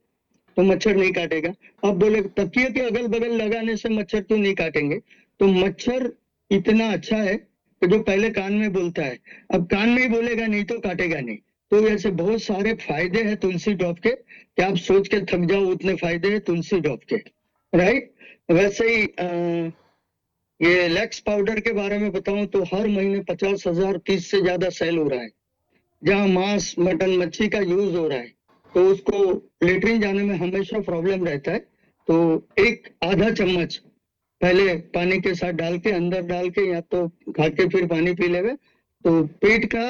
तो मच्छर नहीं काटेगा। अब बोले तकिए के अगल बगल लगाने से मच्छर क्यों नहीं काटेंगे, तो मच्छर इतना अच्छा है कि जो पहले कान में बोलता है अब कान में ही बोलेगा नहीं तो काटेगा नहीं। तो ऐसे बहुत सारे फायदे हैं तुलसी ड्रॉप के कि आप सोच के थक जाओ, उतने फायदे हैं तुलसी ड्रॉप के, राइट। वैसे ही ये लैक्स पाउडर के बारे में बताऊं तो हर महीने 50,000 पीस से ज्यादा सेल हो रहा है। जहां मांस मटन मच्छी का यूज हो रहा है तो उसको लेटरिन जाने में हमेशा प्रॉब्लम रहता है, तो एक आधा चम्मच पहले पानी के साथ डाल के अंदर डाल के या तो खा के फिर पानी पी लेवे तो पेट का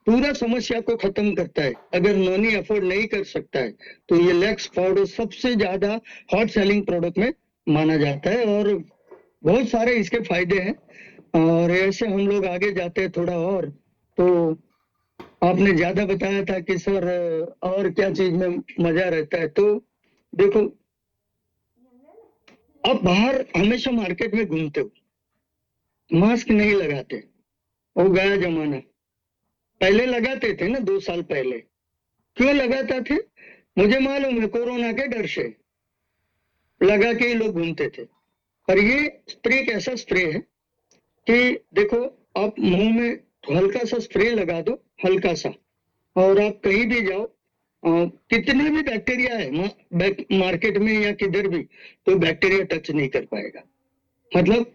पूरा समस्या को खत्म करता है। अगर नॉनी अफोर्ड नहीं कर सकता है तो ये लैक्स पाउडर सबसे ज्यादा हॉट सेलिंग प्रोडक्ट में माना जाता है और बहुत सारे इसके फायदे हैं। और ऐसे हम लोग आगे जाते हैं थोड़ा और, तो आपने ज्यादा बताया था कि सर और क्या चीज में मजा रहता है, तो देखो अब बाहर हमेशा मार्केट में घूमते हो, मास्क नहीं लगाते, वो गया जमाना। पहले लगाते थे ना 2 साल पहले, क्यों लगाते थे मुझे मालूम है, कोरोना के डर से लगा के ही लोग घूमते थे। पर ये स्प्रे एक ऐसा स्प्रे है कि देखो आप मुंह में हल्का सा स्प्रे लगा दो, हल्का सा, और आप कहीं भी जाओ, कितने भी बैक्टीरिया है मार्केट में या किधर भी, तो बैक्टीरिया टच नहीं कर पाएगा। मतलब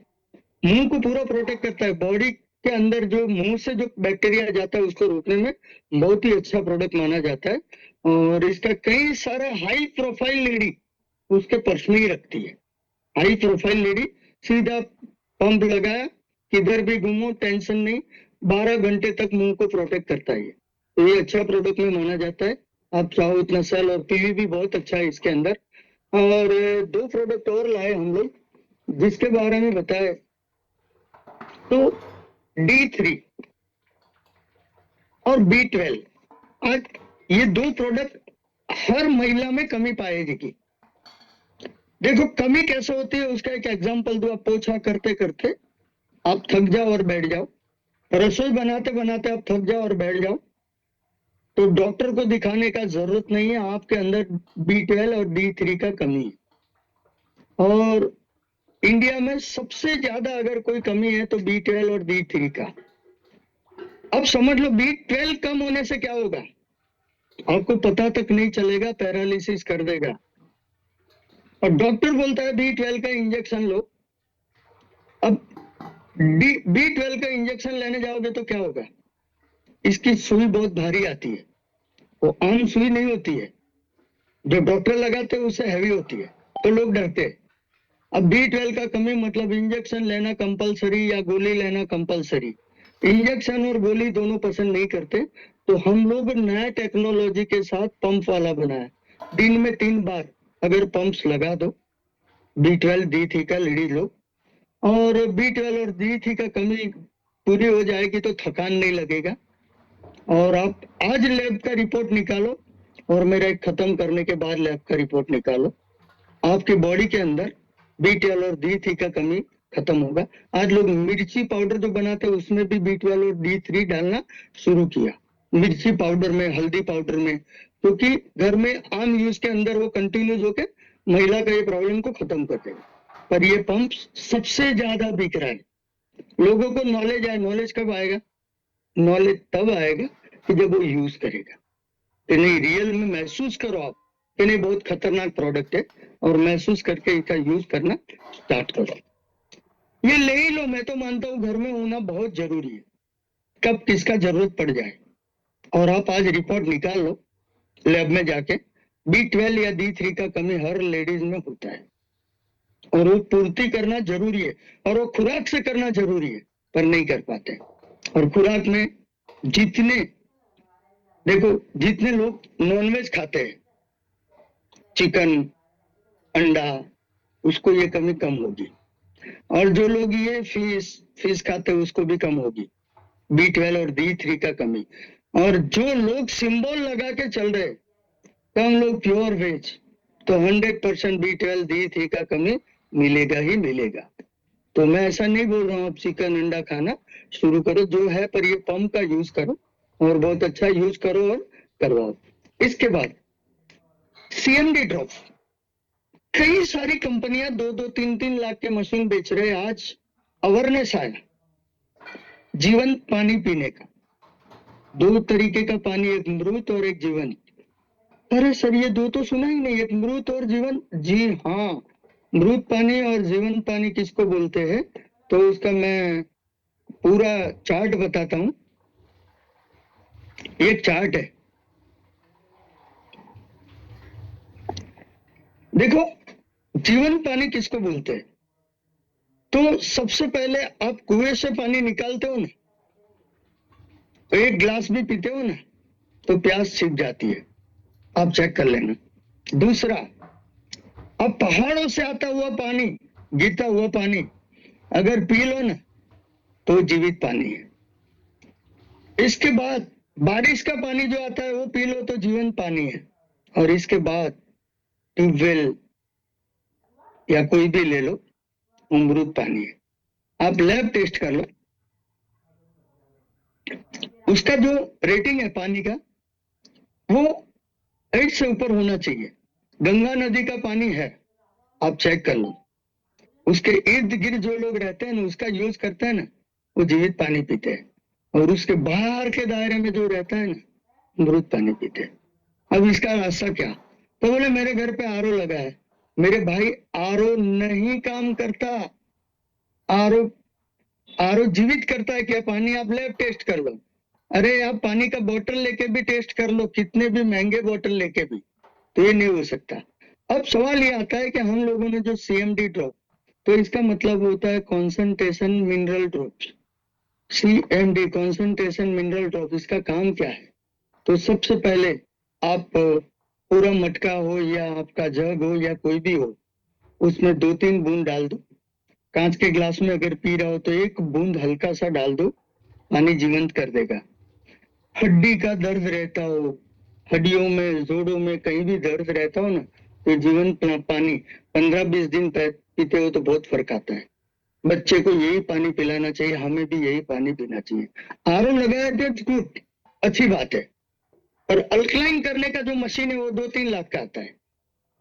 मुंह को पूरा प्रोटेक्ट करता है, बॉडी के अंदर जो मुंह से जो बैक्टीरिया जाता है उसको रोकने में बहुत ही अच्छा प्रोडक्ट माना जाता है। और इसका कई सारा हाई प्रोफाइल लेडी उसके पर्स में ही रखती है। हाई प्रोफाइल लेडी सीधा पंप लगाया, किधर भी घूमो टेंशन नहीं, 12 घंटे तक मुंह को प्रोटेक्ट करता है। तो ये अच्छा प्रोडक्ट में माना जाता है। आप चाहो इतना सेल, और पीवी भी बहुत अच्छा है इसके अंदर। और 2 प्रोडक्ट और लाए हम लोग जिसके बारे में बताए, तो D3 और B12, आज ये 2 प्रोडक्ट हर महिला में कमी पाएगी। देखो कमी कैसे होती है उसका एक एग्जांपल दो। आप पोछा करते करते आप थक जाओ और बैठ जाओ, रसोई बनाते बनाते आप थक जाओ और बैठ जाओ, तो डॉक्टर को दिखाने का जरूरत नहीं है, आपके अंदर B12 और D3 का कमी है। और इंडिया में सबसे ज्यादा अगर कोई कमी है तो B12 और D3 का। अब समझ लो B12 कम होने से क्या होगा, आपको पता तक नहीं चलेगा, पैरालिसिस कर देगा। और डॉक्टर बोलता है B12 का इंजेक्शन लो। अब B12 का इंजेक्शन लेने जाओगे तो क्या होगा, इसकी सुई बहुत भारी आती है, वो आम सुई नहीं होती है, जो डॉक्टर लगाते हैं उससे हैवी होती है, तो लोग डरते हैं। अब B12 का कमी मतलब इंजेक्शन लेना कंपलसरी या गोली लेना कंपलसरी। इंजेक्शन और गोली दोनों पसंद नहीं करते, तो हम लोग नया टेक्नोलॉजी के साथ पंप वाला बनाया। दिन में 3 बार अगर पंप्स लगा दो, B12 D3 का लेडीज लोग, और B12 और D3 का कमी पूरी हो जाएगी तो थकान नहीं लगेगा। और आप आज लैब का रिपोर्ट निकालो और मेरा एक खत्म करने के बाद लैब का रिपोर्ट निकालो, आपकी बॉडी के अंदर B12 और D3 का कमी खत्म होगा। आज लोग मिर्ची पाउडर जो बनाते हैं उसमें भी B12 और D3 डालना शुरू किया, मिर्ची पाउडर में, हल्दी पाउडर में, क्योंकि घर में आम यूज के अंदर वो कंटिन्यूस होके महिला का ये प्रॉब्लम को खत्म कर देगा। पर ये पंप सबसे ज्यादा बिक रहा है। लोगों को नॉलेज है, नॉलेज कब आएगा, नॉलेज तब आएगा कि जब वो यूज करेगा, कि नहीं रियल में महसूस करो आप कि नहीं बहुत खतरनाक प्रोडक्ट है, और महसूस करके इसका यूज करना स्टार्ट करो। ये ले ही लो, मैं तो मानता हूँ घर में होना बहुत जरूरी है, कब किसका जरूरत पड़ जाए। और आप आज रिपोर्ट निकाल लो लैब में जाके, B12 या D3 का कमी हर लेडीज में होता है, और वो पूर्ति करना जरूरी है, और वो खुराक से करना जरूरी है, पर नहीं कर पाते। और खुराक में जितने, देखो जितने लोग नॉनवेज खाते हैं, चिकन, अंडा, उसको ये कमी कम होगी। और जो लोग ये फिश खाते हैं उसको भी कम होगी, B12 और D3 का कमी। और जो लोग सिंबल लगा के चल रहे, तो हम लोग प्योर वेज, तो 100% B12 D3 का कमी मिलेगा ही मिलेगा। तो मैं ऐसा नहीं बोल रहा हूँ आप चिकन अंडा खाना शुरू करो, जो है पर ये पंप का यूज करो, और बहुत अच्छा यूज करो और करवाओ। इसके बाद CMD ड्रॉप, कई सारी कंपनियां 2-2, 3-3 लाख के मशीन बेच रहे हैं। आज अवेयरनेस आया जीवंत पानी पीने का, 2 तरीके का पानी, एक मृत और एक जीवंत। अरे सर ये 2 तो सुना ही नहीं, एक मृत और जीवंत। जी हाँ, मृत पानी और जीवंत पानी किसको बोलते हैं, तो उसका मैं पूरा चार्ट बताता हूँ। एक चार्ट है, देखो जीवन पानी किसको बोलते हैं? तो सबसे पहले आप कुएं से पानी निकालते हो ना, तो एक गिलास भी पीते हो ना, तो प्यास छिप जाती है, आप चेक कर लेना। दूसरा, अब पहाड़ों से आता हुआ पानी, गिरता हुआ पानी अगर पी लो ना, तो जीवित पानी है। इसके बाद बारिश का पानी जो आता है वो पी लो तो जीवन पानी है। और इसके बाद ट्यूबवेल या कोई भी ले लो, अमृत पानी है। आप लैब टेस्ट कर लो, उसका जो रेटिंग है पानी का वो 8 से ऊपर होना चाहिए। गंगा नदी का पानी है, आप चेक कर लो। उसके इर्द गिर्द जो लोग रहते हैं ना, उसका यूज करते हैं ना, वो जीवित पानी पीते हैं। और उसके बाहर के दायरे में जो रहता है ना, अमृत पानी पीते हैं। अब इसका रास्ता क्या? तो बोले मेरे घर पे आरओ लगा है। मेरे भाई, आरओ नहीं काम करता। आरओ आरओ जीवित करता है क्या पानी? आप लैब टेस्ट कर लो। अरे आप पानी का बोतल लेके भी टेस्ट कर लो, कितने भी महंगे बोतल लेके भी, तो ये नहीं हो सकता। अब सवाल ये आता है कि हम लोगों ने जो CMD ड्रॉप, तो इसका मतलब होता है concentration mineral drop. CMD concentration mineral drop, इसका काम क्या है? तो सबसे पहले आप पूरा मटका हो या आपका जग हो या कोई भी हो, उसमें 2-3 बूंद डाल दो। कांच के गिलास में अगर पी रहा हो तो 1 बूंद हल्का सा डाल दो, पानी जीवंत कर देगा। हड्डी का दर्द रहता हो, हड्डियों में, जोड़ों में कहीं भी दर्द रहता हो ना, तो जीवंत पानी 15-20 दिन पीते हो तो बहुत फर्क आता है। बच्चे को यही पानी पिलाना चाहिए, हमें भी यही पानी पीना चाहिए। आरओ लगाया दैट्स गुड, अच्छी बात है। और अल्कलाइन करने का जो मशीन है वो 2-3 लाख का आता है।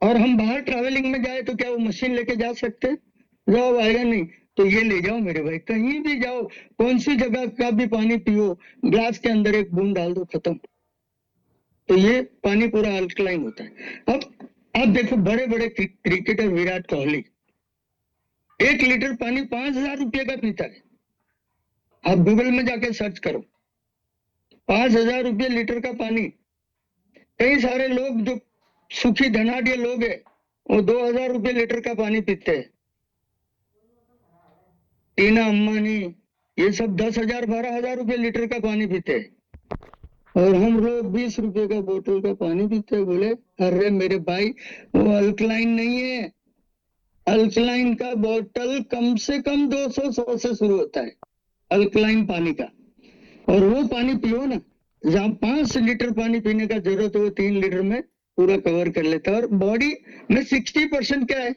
और हम बाहर ट्रैवलिंग में जाए तो क्या वो मशीन लेके जा सकते हैं? जाओ, आएगा नहीं। तो ये ले जाओ मेरे भाई, कहीं भी जाओ, कौन सी जगह का भी पानी पियो, ग्लास के अंदर 1 बूंद डाल दो, खत्म। तो ये पानी पूरा अल्कलाइन होता है। अब आप देखो, बड़े बड़े क्रिकेटर विराट कोहली 1 लीटर पानी 5,000 रुपये का पीता है। आप गूगल में जाके सर्च करो, 5,000 रुपये लीटर का पानी। कई सारे लोग जो सुखी धनाढ़ लोग हैं, वो 2,000 रुपये लीटर का पानी पीते हैं। टीना अंबानी, ये सब 10,000 12,000 रुपये लीटर का पानी पीते हैं। और हम लोग 20 रुपए का बोतल का पानी पीते हैं। बोले अरे मेरे भाई, वो अल्कलाइन नहीं है। अल्कलाइन का बोतल कम से कम 200 से शुरू होता है, अल्कलाइन पानी का। और वो पानी पियो ना, जहाँ 5 लीटर पानी पीने का जरूरत है, वो 3 लीटर में पूरा कवर कर लेता है। और बॉडी में 60% क्या है?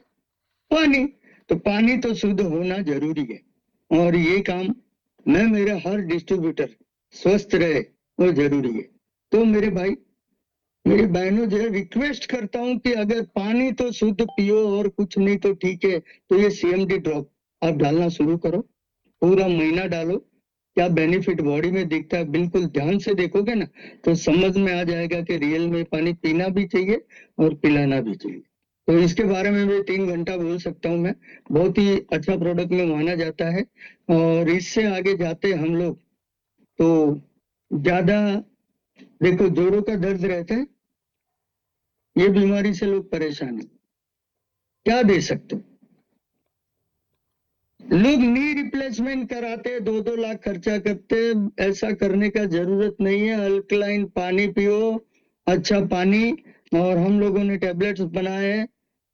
पानी। तो पानी तो शुद्ध होना जरूरी है। और ये काम मैं, मेरे हर डिस्ट्रीब्यूटर स्वस्थ रहे वो जरूरी है। तो मेरे भाई, मेरी बहनों, जो रिक्वेस्ट करता हूं कि अगर पानी तो शुद्ध पियो और कुछ नहीं तो ठीक है, तो ये CMD ड्रॉप आप डालना शुरू करो। पूरा महीना डालो, क्या बेनिफिट बॉडी में दिखता है, बिल्कुल ध्यान से देखोगे ना, तो समझ में आ जाएगा कि रियल में पानी पीना भी चाहिए और पिलाना भी चाहिए। तो इसके बारे में मैं 3 घंटा बोल सकता हूँ। मैं, बहुत ही अच्छा प्रोडक्ट में माना जाता है। और इससे आगे जाते हम लोग तो ज्यादा, देखो जोड़ों का दर्द रहता है, ये बीमारी से लोग परेशान है, क्या दे सकते हो? लोग नी रिप्लेसमेंट कराते, 2-2 लाख खर्चा करते। ऐसा करने का जरूरत नहीं है। अल्कलाइन पानी पियो, अच्छा पानी। और हम लोगों ने टैबलेट्स बनाए हैं,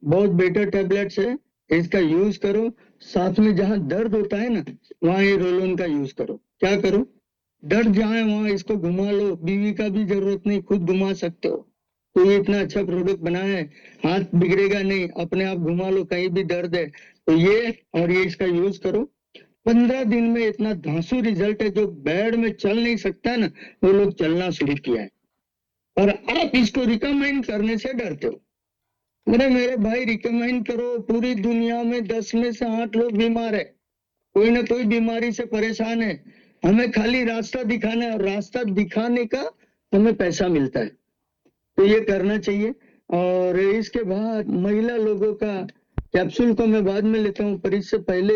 बहुत बेटर टैबलेट्स है, इसका यूज करो। साथ में जहां दर्द होता है ना, वहां ये रोलोन का यूज करो। क्या करो? दर्द जहां है वहां इसको घुमा लो, बीवी का भी जरूरत नहीं, खुद घुमा सकते हो। तो ये इतना अच्छा प्रोडक्ट बनाया है, हाथ बिगड़ेगा नहीं, अपने आप घुमा लो, कहीं भी दर्द है तो ये, और ये इसका यूज करो। 15 दिन में इतना धांसू रिजल्ट है, जो बेड में चल नहीं सकता ना, वो लोग चलना शुरू किया है। और आप इसको रिकमेंड करने से डरते हो। अरे मेरे भाई, रिकमेंड करो। पूरी दुनिया में 10 में से 8 लोग बीमार है, कोई ना कोई बीमारी से परेशान है। हमें खाली रास्ता दिखाना है, और रास्ता दिखाने का हमें पैसा मिलता है, तो ये करना चाहिए। और इसके बाद महिला लोगों का कैप्सूल को मैं बाद में लेता हूँ, पर इससे पहले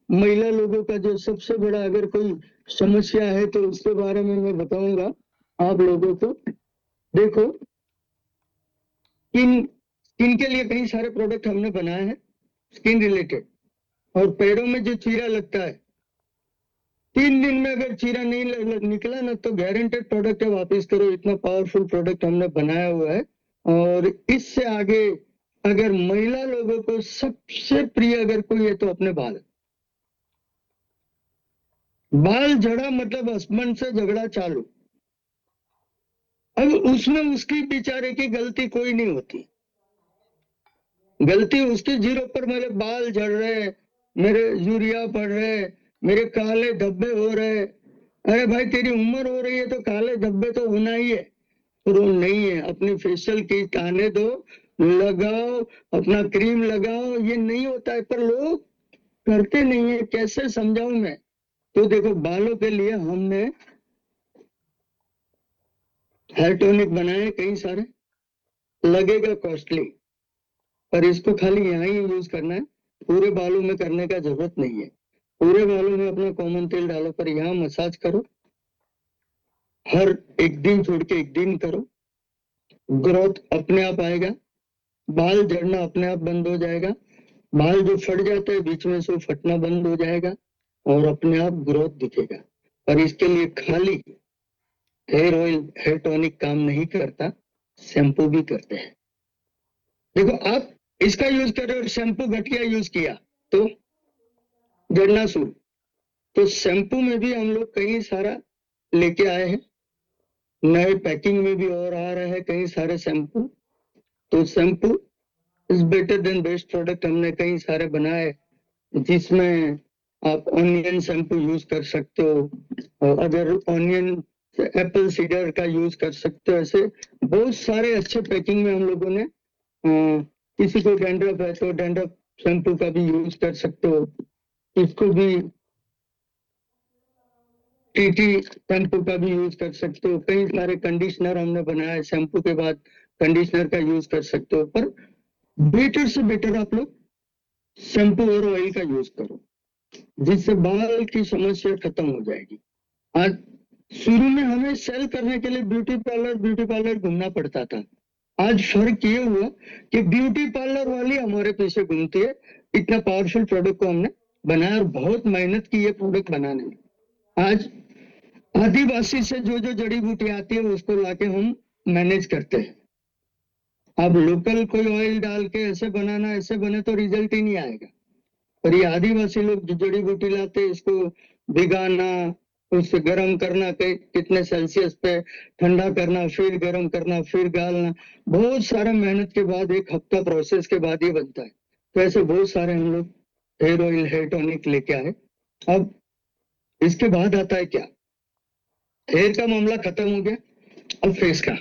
महिला लोगों का जो सबसे बड़ा अगर कोई समस्या है तो उसके बारे में मैं बताऊंगा आप लोगों को। देखो, स्किन के लिए कई सारे प्रोडक्ट हमने बनाए हैं। Skin related. और पैरों में जो चीरा लगता है, 3 दिन में अगर चीरा नहीं निकला ना तो गारंटेड प्रोडक्ट है, वापस करो। इतना पावरफुल प्रोडक्ट हमने बनाया हुआ है। और इससे आगे अगर महिला लोगों को सबसे प्रिय अगर कोई है तो अपने बाल। बाल झड़ा मतलब हस्बैंड से झगड़ा चालू। अब उसमें उसकी बेचारे की गलती कोई नहीं होती, गलती उसकी जीरो पर। मेरे बाल झड़ रहे, मेरे यूरिया पड़ रहे, मेरे काले धब्बे हो रहे। अरे भाई तेरी उम्र हो रही है तो काले धब्बे तो होना ही है। पर वो नहीं है, अपनी फेशियल किट आने दो, लगाओ, अपना क्रीम लगाओ, ये नहीं होता है। पर लोग करते नहीं है। कैसे समझाऊं मैं? तो देखो, बालों के लिए हमने हेयर टॉनिक बनाए कई सारे, लगेगा कॉस्टली, पर इसको खाली यहाँ ही यूज करना है, पूरे बालों में करने का जरूरत नहीं है। पूरे बालों में अपना कॉमन तेल डालो, पर यहाँ मसाज करो, हर एक दिन छोड़ के एक दिन करो, ग्रोथ अपने आप आएगा, बाल झड़ना अपने आप बंद हो जाएगा, बाल जो फट जाते हैं बीच में से वो फटना बंद हो जाएगा और अपने आप ग्रोथ दिखेगा। पर इसके लिए खाली हेयर ऑयल, हेयर टॉनिक काम नहीं करता, शैम्पू भी करते हैं। देखो, आप इसका यूज कर रहे हो, शैम्पू घटिया यूज किया तो झड़ना शुरू। तो शैम्पू में भी हम लोग कई सारा लेके आए हैं, नए पैकिंग में भी और आ रहे हैं कई सारे शैम्पू। तो shampoo is better than best product हमने कई सारे बनाए, जिसमें आप ऑनियन शैम्पू यूज कर सकते हो, और अगर ऑनियन एप्पल सीडर का यूज कर सकते हो। ऐसे बहुत सारे अच्छे पैकिंग में हम लोगों ने, किसी को डैंड्रफ है तो डैंड्रफ शैम्पू का भी यूज कर सकते हो, इसको भी टीटी शैम्पू का भी यूज कर सकते हो। कई सारे कंडीशनर हमने बनाया, शैम्पू के बाद कंडीशनर का यूज कर सकते हो। पर बेटर से बेटर आप लोग शैम्पू और ऑयल का यूज करो, जिससे बाल की समस्या खत्म हो जाएगी। आज शुरू में हमें सेल करने के लिए ब्यूटी पार्लर घूमना पड़ता था। आज फर्क ये हुआ कि ब्यूटी पार्लर वाली हमारे पीछे घूमती है। इतना पावरफुल प्रोडक्ट को हमने बनाया और बहुत मेहनत की है प्रोडक्ट बनाने में। आज आदिवासी से जो जो जड़ी बूटी आती है उसको लाके हम मैनेज करते हैं। अब लोकल कोई ऑयल डाल के ऐसे बनाना, ऐसे बने तो रिजल्ट ही नहीं आएगा। पर ये आदिवासी लोग जो जड़ी बूटी लाते हैं, इसको भिगाना, उससे गर्म करना, कितने सेल्सियस पे ठंडा करना, फिर गर्म करना, फिर गालना, बहुत सारा मेहनत के बाद, 1 हफ्ता प्रोसेस के बाद ये बनता है। तो ऐसे बहुत सारे हम लोग हेयर ऑयल, हेयर टॉनिक लेके आए। अब इसके बाद आता है क्या? हेयर का मामला खत्म हो गया, अब फेस का।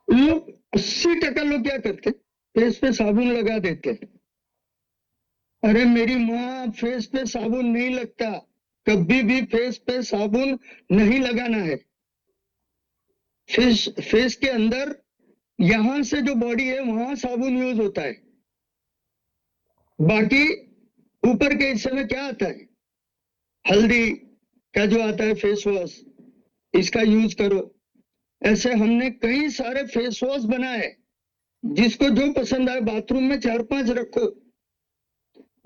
लोग 80% लोग क्या करते, फेस पे साबुन लगा देते। अरे मेरी माँ, फेस पे साबुन नहीं लगता, कभी भी फेस पे साबुन नहीं लगाना है। फेस के अंदर यहां से जो बॉडी है वहां साबुन यूज होता है, बाकी ऊपर के हिस्से में क्या आता है? हल्दी का जो आता है फेस वॉश, इसका यूज करो। ऐसे हमने कई सारे फेस वॉश बनाए, जिसको जो पसंद आए बाथरूम में 4-5 रखो,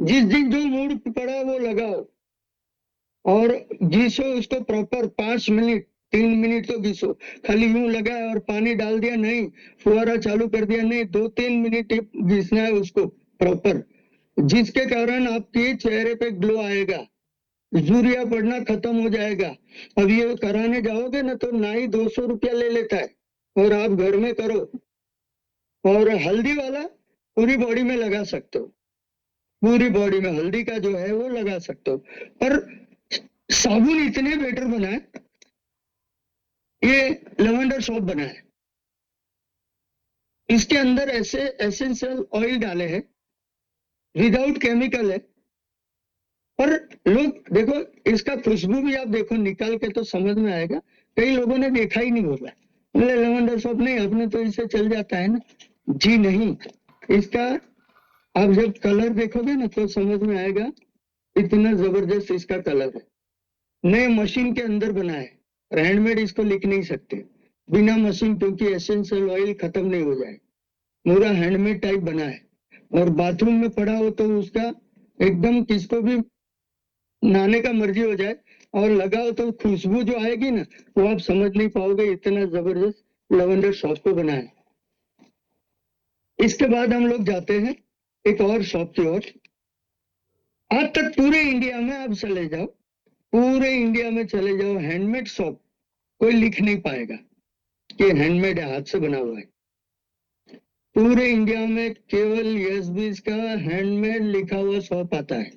जिस दिन जो मूड पड़ा वो लगाओ और घिसो उसको प्रॉपर 5 मिनट, 3 मिनट तो घिसो। खाली यूं लगाया और पानी डाल दिया नहीं, फुहारा चालू कर दिया नहीं, 2-3 मिनट घिसना है उसको प्रॉपर, जिसके कारण आपके चेहरे पे ग्लो आएगा, यूरिया पड़ना खत्म हो जाएगा। अब ये कराने जाओगे ना तो नाई 200 रुपया ले लेता है, और आप घर में करो। और हल्दी वाला पूरी बॉडी में लगा सकते हो, पूरी बॉडी में हल्दी का जो है वो लगा सकते हो। पर साबुन इतने बेटर बना है, ये लेवेंडर सोप बना है, इसके अंदर ऐसे एसेंशियल ऑयल डाले हैं, विदाउट केमिकल है। पर लोग देखो, इसका खुशबू भी आप देखो, निकाल के तो समझ में आएगा। कई लोगों ने देखा ही नहीं होगा, बोले लेवेंडर सोप नहीं, अपने तो इससे चल जाता है ना। जी नहीं, इसका आप जब कलर देखोगे ना तो समझ में आएगा, इतना जबरदस्त इसका कलर है। नए मशीन के अंदर बना है, हैंडमेड इसको लिख नहीं सकते बिना मशीन, क्योंकि एसेंशियल ऑयल खत्म नहीं हो जाए, पूरा हैंडमेड टाइप बना है। और बाथरूम में पड़ा हो तो उसका एकदम किसको भी नहाने का मर्जी हो जाए और लगाओ तो खुशबू जो आएगी ना, वो आप समझ नहीं पाओगे, इतना जबरदस्त लैवेंडर शॉप को बनाया। इसके बाद हम लोग जाते हैं एक और शॉप की ओर। आज तक पूरे इंडिया में आप चले जाओ, पूरे इंडिया में चले जाओ, हैंडमेड शॉप कोई लिख नहीं पाएगा कि हैंडमेड है, हाथ से बना हुआ है। पूरे इंडिया में केवल यशबीज का हैंडमेड लिखा हुआ शॉप आता है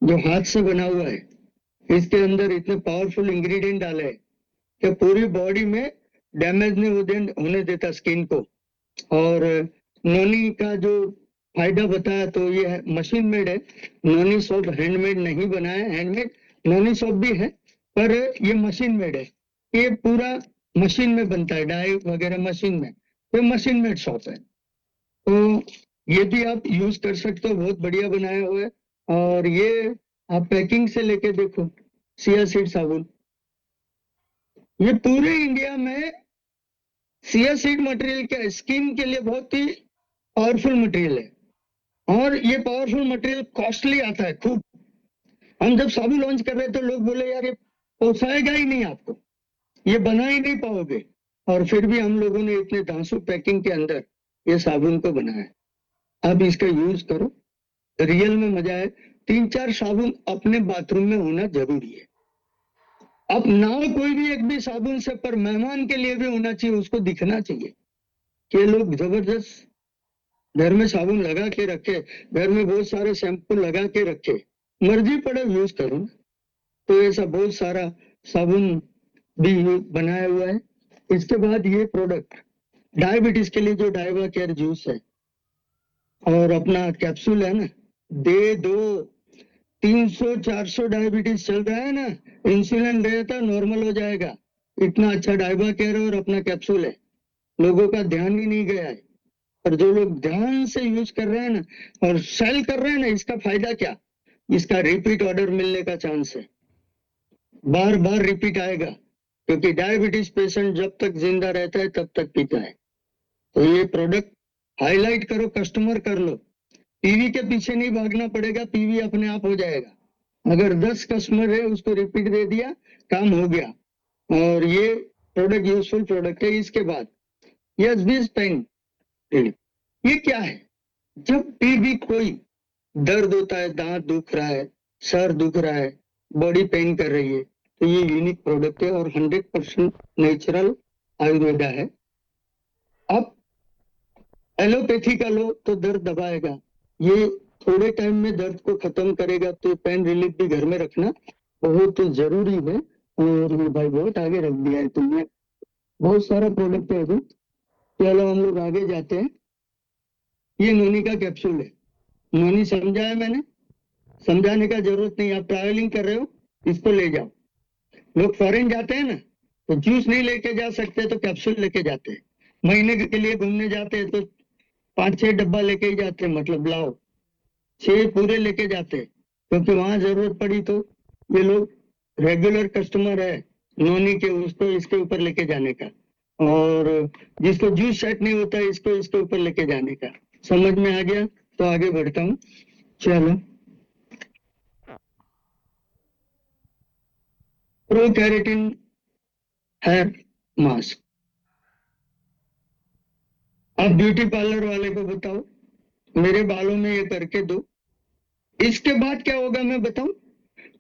जो हाथ से बना हुआ है। इसके अंदर इतने पावरफुल इंग्रेडिएंट डाले हैं कि पूरी बॉडी में डैमेज नहीं होने देता स्किन को। और नोनी का जो फायदा बताया तो ये मशीन मेड है, नोनी सोप हैंडमेड नहीं बना है। हैंडमेड नोनी सोप भी है पर ये मशीन मेड है, ये पूरा मशीन में बनता है, डाई वगैरह मशीन में, ये मशीन मेड शॉप है। तो ये भी आप यूज कर सकते हो, बहुत बढ़िया बनाया हुआ है। और ये आप पैकिंग से लेके देखो, सिया सीड साबुन, ये पूरे इंडिया में सिया सीड मटेरियल क्या स्किन के लिए बहुत ही पावरफुल मटेरियल है। और ये पावरफुल मटेरियल कॉस्टली आता है खूब। हम जब साबुन लॉन्च कर रहे थे तो लोग बोले यार ये पोसाएगा ही नहीं, आपको ये बना ही नहीं पाओगे। और फिर भी हम लोगों ने इतने धांसू पैकिंग के अंदर ये साबुन को बनाया। अब इसका यूज करो, रियल में मजा है। 3-4 साबुन अपने बाथरूम में होना जरूरी है। अब ना कोई भी एक भी साबुन से, पर मेहमान के लिए भी होना चाहिए, उसको दिखना चाहिए कि लोग जबरदस्त घर में साबुन लगा के रखे, घर में बहुत सारे शैम्पू लगा के रखे, मर्जी पड़े यूज करो। तो ऐसा बहुत सारा साबुन भी बनाया हुआ है। इसके बाद ये प्रोडक्ट डायबिटीज के लिए जो डाइवा केयर जूस है और अपना कैप्सूल है ना, दे दो। 300-400 डायबिटीज चल रहा है ना, इंसुलिन रहता नॉर्मल हो जाएगा। इतना अच्छा डाइवा केयर और अपना कैप्सूल है, लोगों का ध्यान ही नहीं गया है। और जो लोग ध्यान से यूज कर रहे हैं ना और सेल कर रहे हैं ना, इसका फायदा क्या, इसका रिपीट ऑर्डर मिलने का चांस है, बार बार रिपीट आएगा। क्योंकि डायबिटीज पेशेंट जब तक जिंदा रहता है तब तक पीता है। तो ये प्रोडक्ट हाईलाइट करो, कस्टमर कर लो, पीवी के पीछे नहीं भागना पड़ेगा, पीवी अपने आप हो जाएगा। अगर 10 कस्टमर है उसको रिपीट दे दिया, काम हो गया। और ये प्रोडक्ट यूजफुल प्रोडक्ट है। इसके बाद यशबीज पेन रिलीफ, ये क्या है, जब भी कोई दर्द होता है, दांत दुख रहा है, सर दुख रहा है, बॉडी पेन कर रही है, तो ये यूनिक प्रोडक्ट है और 100% नेचुरल आयुर्वेदा है। अब एलोपैथी का लो तो दर्द दबाएगा, ये थोड़े टाइम में दर्द को खत्म करेगा। तो पेन रिलीफ भी घर में रखना बहुत जरूरी है। और भाई बहुत आगे रख दिया है तुमने, बहुत सारा प्रोडक्ट है अभी। चलो हम लोग आगे जाते हैं। ये नोनी का कैप्सूल है, नोनी समझाया मैंने, समझाने का जरूरत नहीं। आप ट्रैवलिंग कर रहे हो, इसको ले जाओ। लोग फॉरेन जाते हैं ना तो जूस नहीं लेके जा सकते तो कैप्सूल लेके जाते हैं। महीने के लिए घूमने जाते हैं तो 5-6 डब्बा लेके ही जाते हैं, मतलब लाओ 6 पूरे लेके जाते हैं, क्योंकि वहां जरूरत पड़ी तो ये लोग रेगुलर कस्टमर है नोनी के, उसको इसके ऊपर लेके जाने का। और जिसको जूस सेट नहीं होता इसको इसके ऊपर लेके जाने का। समझ में आ गया तो आगे बढ़ता हूँ। चलो, प्रो कैरेटिन हेयर मास्क। अब ब्यूटी पार्लर वाले को बताओ मेरे बालों में ये करके दो, इसके बाद क्या होगा मैं बताऊं।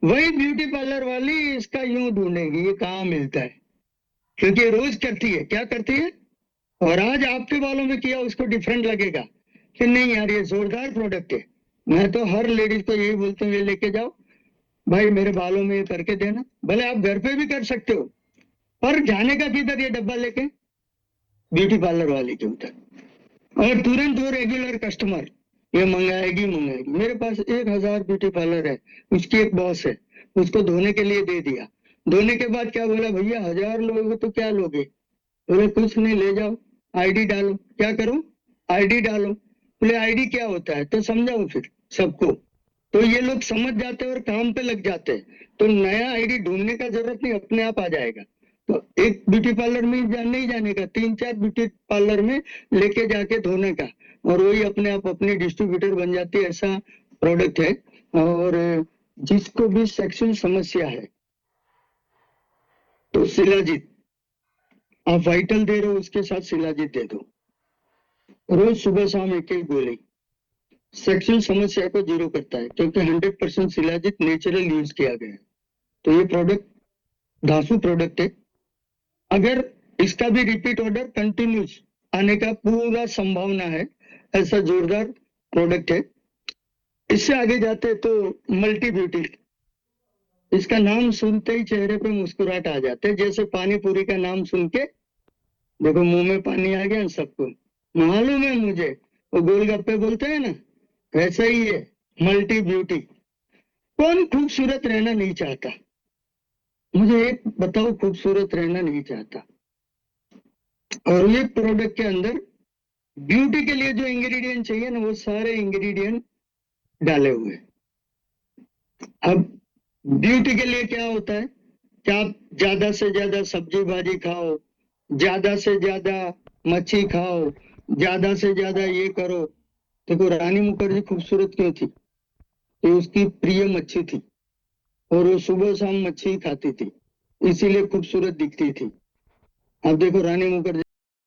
वही ब्यूटी पार्लर वाली इसका यूं ढूंढेगी ये कहाँ मिलता है, क्योंकि रोज करती है, क्या करती है, और आज आपके बालों में किया उसको डिफरेंट लगेगा कि नहीं यार ये जोरदार प्रोडक्ट है। मैं तो हर लेडीज को यही बोलता हूँ, ये लेके जाओ भाई, मेरे बालों में ये करके देना। भले आप घर पे भी कर सकते हो, पर जाने का किधर, ये डब्बा लेके ब्यूटी पार्लर वाले के उधर, और तुरंत वो रेगुलर कस्टमर ये मंगाएगी। मेरे पास 1000 ब्यूटी पार्लर है, उसकी एक बॉस है, उसको धोने के लिए दे दिया। धोने के बाद क्या बोला, भैया 1000 लोगे तो क्या लोगे, बोले कुछ नहीं ले जाओ, आईडी डालो। क्या करो, आईडी डालो। बोले आईडी क्या होता है, तो समझाओ फिर सबको। तो ये लोग समझ जाते हैं और काम पे लग जाते हैं, तो नया आईडी ढूंढने का जरूरत नहीं, अपने आप आ जाएगा। तो एक ब्यूटी पार्लर में नहीं जाने का, 3-4 ब्यूटी पार्लर में लेके जाके धोने का, और वही अपने आप अपनी डिस्ट्रीब्यूटर बन जाती है। ऐसा प्रोडक्ट है। और जिसको भी सेक्सुअल समस्या है तो शिलाजीत, आप वाइटल दे रहे हो उसके साथ शिलाजीत दे दो, रोज सुबह शाम एक गोली। सेक्सुअल समस्या को जीरो करता है, क्योंकि 100% शिलाजीत नेचुरल यूज किया गया है। तो ये प्रोडक्ट धासु प्रोडक्ट है। अगर इसका भी रिपीट ऑर्डर कंटिन्यूस आने का पूरा संभावना है, ऐसा जोरदार प्रोडक्ट है। इससे आगे जाते तो मल्टी ब्यूटी, इसका नाम सुनते ही चेहरे पे मुस्कुराहट आ जाते है। जैसे पानी पूरी का नाम सुन के देखो मुंह में पानी आ गया सबको, मालूम है मुझे, वो गोलगप्पे बोलते हैं ना, वैसा ही है मल्टी ब्यूटी। कौन खूबसूरत रहना नहीं चाहता? मुझे एक बताओ, खूबसूरत रहना नहीं चाहता? और ये प्रोडक्ट के अंदर ब्यूटी के लिए जो इंग्रेडिएंट चाहिए ना, वो सारे इंग्रेडिएंट डाले हुए। अब ब्यूटी के लिए क्या होता है कि आप ज्यादा से ज्यादा सब्जी भाजी खाओ, ज्यादा से ज्यादा मच्छी खाओ, ज्यादा से ज्यादा ये करो। देखो रानी मुखर्जी खूबसूरत क्यों थी? तो उसकी प्रिय मच्छी थी, और वो सुबह शाम मच्छी खाती थी, इसीलिए खूबसूरत दिखती थी। अब देखो रानी मुखर्जी